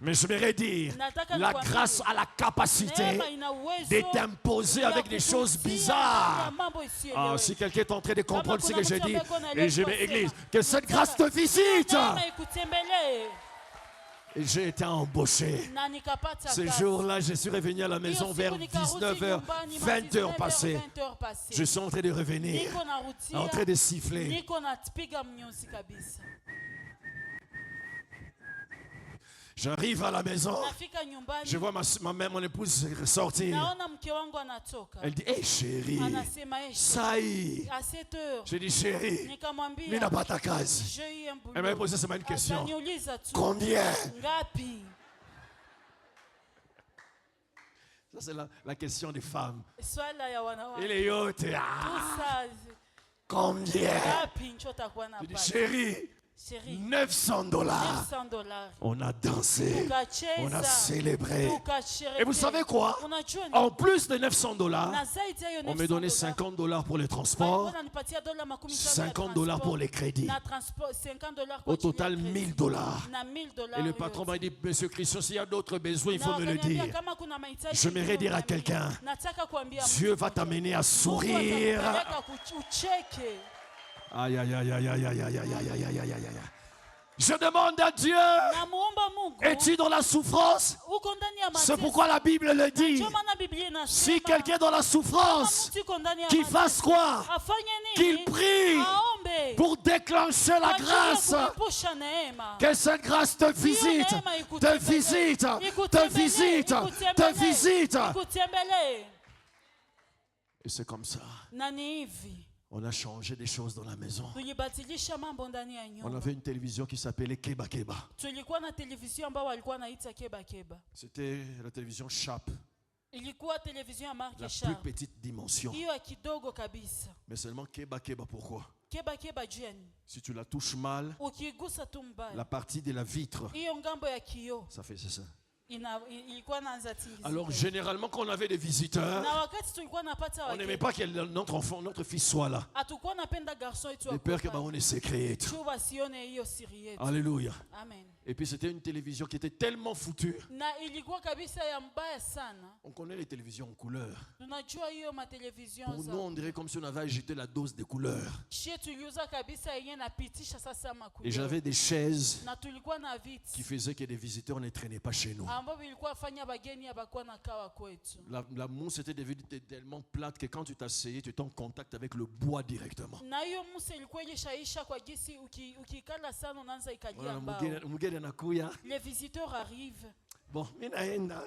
Mais j'aimerais dire, la grâce a la capacité de t'imposer avec des choses bizarres. Ah, si quelqu'un est en train de comprendre ce que je dis, et je vais église, que cette grâce te visite. Et j'ai été embauché. Ce jour-là, je suis revenu à la maison vers 19h, 20h passées. Je suis en train de revenir, en train de siffler. J'arrive à la maison, je vois ma mère, mon épouse sortir. Elle dit, hé chérie, ça y est. Je dis, chérie, il n'a pas ta case. Elle m'a posé seulement une question. Combien? Ça, c'est la question des femmes. Et les autres, combien? Je dis, chérie, $900. On a dansé, on a célébré. Et vous savez quoi? En plus de $900, on me donnait $50 pour les transports, $50 pour les crédits. Au total, $1000. Et le patron m'a dit, Monsieur Christian, s'il y a d'autres besoins, il faut me le dire. J'aimerais dire à quelqu'un, Dieu va t'amener à sourire. Aïe, aïe, aïe, aïe, aïe, aïe, aïe, aïe, aïe, aïe, aïe, aïe. Je demande à Dieu, es-tu dans la souffrance? C'est pourquoi la Bible le dit. Si quelqu'un est dans la souffrance, qu'il fasse quoi? Qu'il prie pour déclencher la grâce. Que cette grâce te visite, te visite, te visite, te visite. Et c'est comme ça. On a changé des choses dans la maison. On avait une télévision qui s'appelait Keba Keba. C'était la télévision Sharp. La plus petite dimension. Mais seulement Keba Keba, pourquoi? Si tu la touches mal, la partie de la vitre, ça fait ça. Alors généralement quand on avait des visiteurs, on n'aimait pas que notre enfant, notre fils soit là. De peur qu'on ait secret. Alléluia. Et puis c'était une télévision qui était tellement foutue. On connaît les télévisions en couleur. Pour nous on dirait comme si on avait ajouté la dose de couleur. Et j'avais des chaises qui faisaient que les visiteurs ne traînaient pas chez nous. La mousse était devenue tellement plate que quand tu t'asseyais, tu étais en contact avec le bois directement. Les visiteurs arrivent. Bon,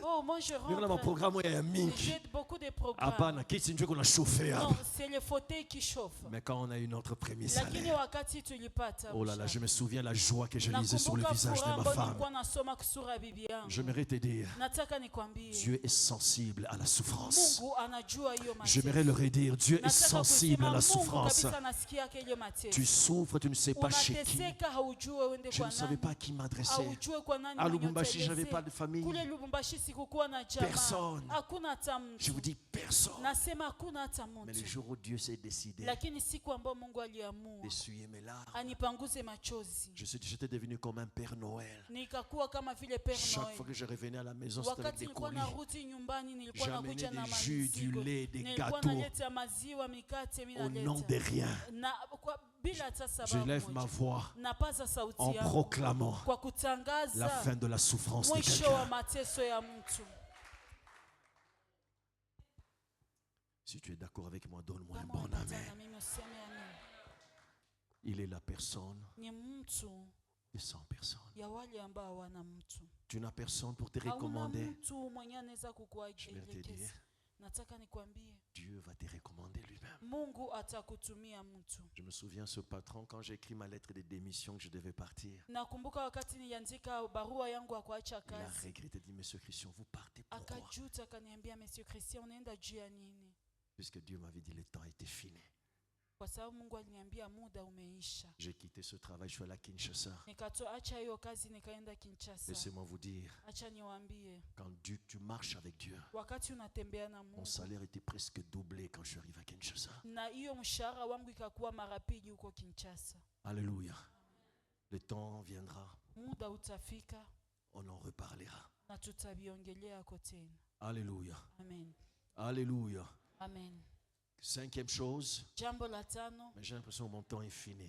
Oh, moi je rentre. J'ai beaucoup de programmes. Non, c'est le fauteuil qui chauffe. Mais quand on a eu notre premier Lakini salaire, wakati tulipata oh là là, mshahara. je me souviens la joie que je lisais sur le Nakumbuka visage furaha de ma ambayo femme. nilikuwa nasoma kusura ya bibi yangu. J'aimerais te dire, Nataka nikwambie, Dieu est sensible à la souffrance. Mungu anajua hiyo mateso. J'aimerais leur dire, Dieu est Nataka sensible à la kusema Mungu souffrance. kabisa anasikia yake hiyo mateso. Tu souffres, tu ne sais pas chez qui. Unateseka, haujue uende Je kwa ne savais pas nani. à qui m'adresser. Haujue kwa nani À mwenye Lubumbashi, je n'avais uteleze. pas de famille. Kule Lubumbashi sikukuwa na jamaa. Personne. Hakuna hata mtu. Je vous dis personne. Nasema hakuna hata Mais le mtu. jour où Dieu s'est décidé Lakini siku ambayo Mungu aliamua d'essuyer mes larmes, anipanguze machozi, j'étais devenu comme un Père Noël. nikakuwa kama vile Père Chaque fois Noël. que je revenais à la maison, c'était avec Wakati des nilikuwa colis. narudi nyumbani, nilikuwa J'amenais nakuja na des jus, du mizigo. lait, des Nilikuwa gâteaux. naleta maziwa, mikate, mimi Au nom de naleta. rien, Na kwa bila hata je sababu lève ma moja. voix Napaza sauti en yangu proclamant kwa la kutangaza fin de la souffrance de mwisho wa quelqu'un. mateso ya mtu. Si tu es d'accord avec moi, donne-moi un Kama bon unapata na amen. mimi useme amen. Il est la personne Ni mtu et sans personne. ya wale ambao hawana mtu. Tu n'as personne pour te Hauna recommander. mtu mwenye anaweza Je vais te kukuelekeza. dire, Nataka nikwambie, Dieu va te recommander lui-même. Mungu atakutumia mtu. Je me souviens ce patron quand j'ai écrit ma lettre de démission que je devais partir. Nakumbuka wakati niliandika barua yangu ya kuacha Il a kazi, regretté, dit Monsieur Christian, vous partez pourquoi? akajuta akaniambia, Monsieur Christian, unaenda juu ya nini? Puisque Dieu m'avait dit le temps était fini. Kwa sababu Mungu aliniambia muda umeisha. J'ai quitté ce travail, je suis allé à Kinshasa. Nikatoacha hiyo kazi nikaenda Kinshasa. Laissez-moi vous dire, Acha niwaambie, quand tu marches avec Dieu, wakati unatembea na mon Mungu, salaire était presque doublé quand je suis arrivé à Kinshasa. na hiyo mshahara wangu ikakuwa mara pili huko Kinshasa. Alléluia. Le temps viendra, Muda utafika on en reparlera. na tutabiongelea ko tena. Alléluia. Amen. Alléluia. Amen. Cinquième chose, Jambo la tano mais j'ai l'impression que mon temps est fini.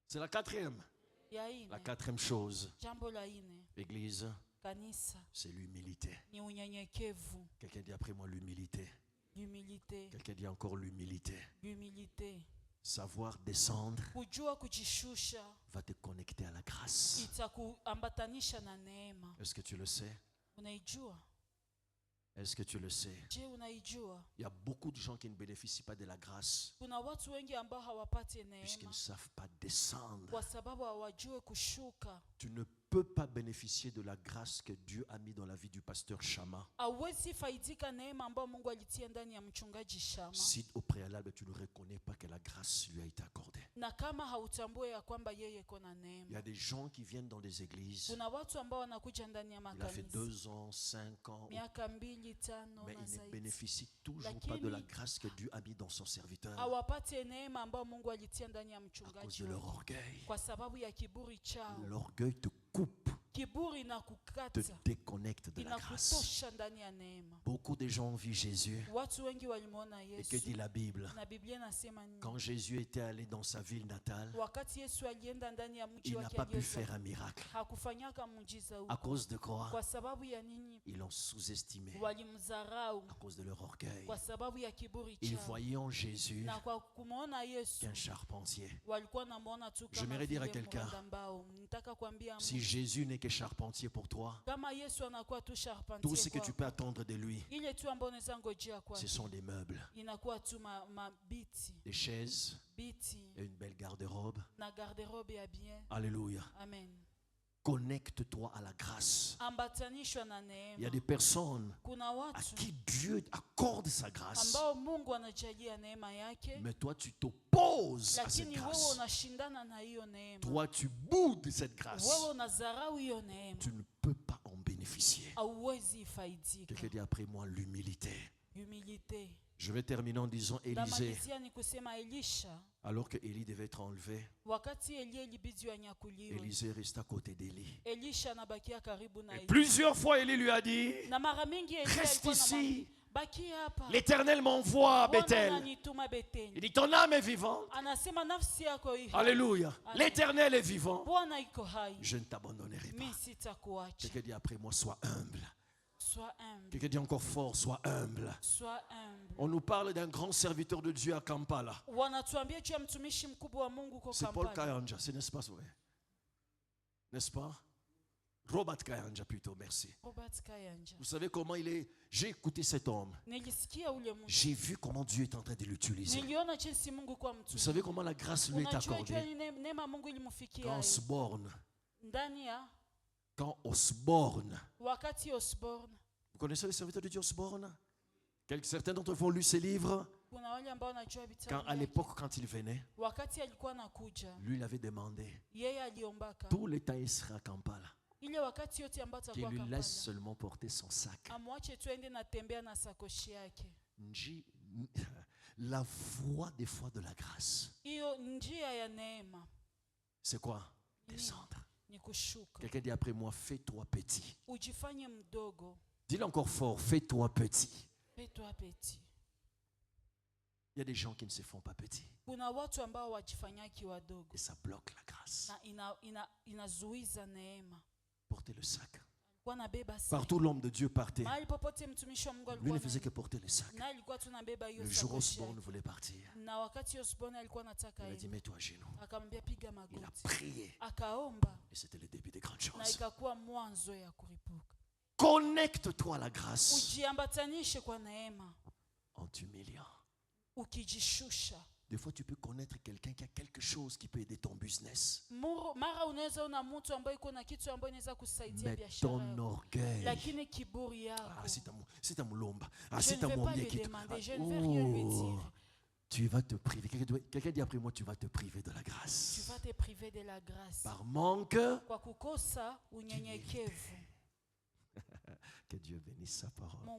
C'est la quatrième. ya La ine. quatrième chose, Jambo la ine, Église, kanisa c'est l'humilité. ni unyenyekevu. Quelqu'un dit après moi l'humilité. L'humilité, Quelqu'un dit encore l'humilité. l'humilité. Savoir descendre Kujua kujishusha va te connecter à la grâce. itakuambatanisha na neema. Est-ce que tu le sais? Unaijua? Est-ce que tu le sais? Je, unaijua? Il y a beaucoup de gens qui ne bénéficient pas de la grâce Kuna watu wengi ambao hawapati puisqu'ils neema ne savent pas descendre. kwa sababu hawajue kushuka. Tu ne peux pas bénéficier de la grâce que Dieu a mis dans la vie du pasteur Chama Hawezi faidika neema ambayo Mungu alitia ndani ya mchungaji Shama, si au préalable tu ne reconnais pas que la grâce lui a été accordée. na kama hautambue ya kwamba yeye kona Il y neema. a des gens qui viennent dans des églises. Kuna watu ambao wanakuja ndani ya Il a fait makanisa 2 ans, 5 ans, miaka 2, 5 mais na il ne zaidi, bénéficie toujours pas de la Lakini- grâce que Dieu a mis dans son serviteur hawapate neema ambayo Mungu alitia ndani ya à cause mchungaji de leur wake, orgueil. kwa sababu ya kiburi chao. L'orgueil te coupe, Kiburi te inakukata, déconnecte de la grâce. inakutosha ndani ya neema. Beaucoup de gens ont vu Jésus. Watu wengi walimwona Et que dit Yesu, la Bible? na Biblia inasema nini? Quand Jésus était allé dans sa ville natale, Wakati Yesu alienda ndani ya mji il n'a wake pas pu faire aliozaliwa, un miracle. hakufanyaka muujiza À huko. cause de quoi? Kwa sababu ya nini? Ils l'ont sous-estimé. Walimdharau À cause de leur orgueil. kwa sababu ya kiburi Ils chao, voyaient en Jésus na kwa kumwona Yesu qu'un charpentier. walikuwa namwona tu kama J'aimerais dire à vile quelqu'un, mranda mbao. Nitaka kuambia Si mtu, Jésus n'est que charpentier pour toi, kama Yesu anakuwa tu tout ce charpentier que tu peux kwako, attendre de lui, ile tu ambayo unaweza ngojea ce kwake sont des meubles, inakuwa tu mabiti des chaises biti et une belle garde-robe. na garderobe ya bien. Alléluia. Amen. Connecte-toi à la grâce. Ambatanishwa na Il y a neema. des personnes Kuna à watu qui Dieu accorde sa grâce. ambao Mungu anajalia neema yake, Mais toi, tu t'opposes à cette lakini wewe grâce. unashindana na hiyo neema. Toi, tu boudes cette grâce. Wewe unadharau hiyo neema, Tu ne peux pas en bénéficier. hauwezi faidika. Quelqu'un dit après moi l'humilité. Humilité. Je vais terminer en disant Élisée, Ndamalizia ni kusema Elisha, alors que Élie devait être enlevé, wakati Elia ilibidi anyakuliwe, Élisée resta à côté d'Élie. Elisha anabakia karibu na Et Elia. plusieurs fois, Élie lui a dit, Na mara mingi Elia reste alikuwa anamwambia, ici. L'Éternel m'envoie à Bethel. Il dit, ton âme est vivante. Alléluia. L'Éternel est vivant. Je ne t'abandonnerai pas. Quelqu'un dit après moi, sois humble. Quelqu'un dit encore fort, sois humble. On nous parle d'un grand serviteur de Dieu à Kampala. C'est Paul Kayanja, n'est-ce pas vrai? N'est-ce pas? Robert Kayanja plutôt, merci. Vous savez comment il est? J'ai écouté cet homme. J'ai vu comment Dieu est en train de l'utiliser. Vous savez comment la grâce lui est accordée? Quand Osborne, vous connaissez le serviteur de Dieu Osborne? Certains d'entre vous ont lu ses livres. À l'époque, quand il venait, lui, il avait demandé tout le temps il sera à Kampala, qu'il lui laisse seulement porter son sac. La voie des fois de la grâce, c'est quoi? Descendre. Quelqu'un dit après moi, fais-toi petit. Dis-le encore fort, fais-toi petit. Fais-toi petit. Il y a des gens qui ne se font pas petits. Et ça bloque la grâce. Portez le sac. Partout l'homme de Dieu partait. Lui ne faisait que porter le sac. Le jour où Osborne voulait partir, il a dit mets-toi à genoux. Il a prié. Et c'était le début des grandes choses. Connecte-toi à la grâce en t'humiliant. Des fois, tu peux connaître quelqu'un qui a quelque chose qui peut aider ton business. Mais ton orgueil. C'est un moulomba. Tu vas te priver. Quelqu'un dit après moi, tu vas te priver de la grâce. Tu vas te priver de la grâce. Par manque. Que Dieu bénisse sa parole.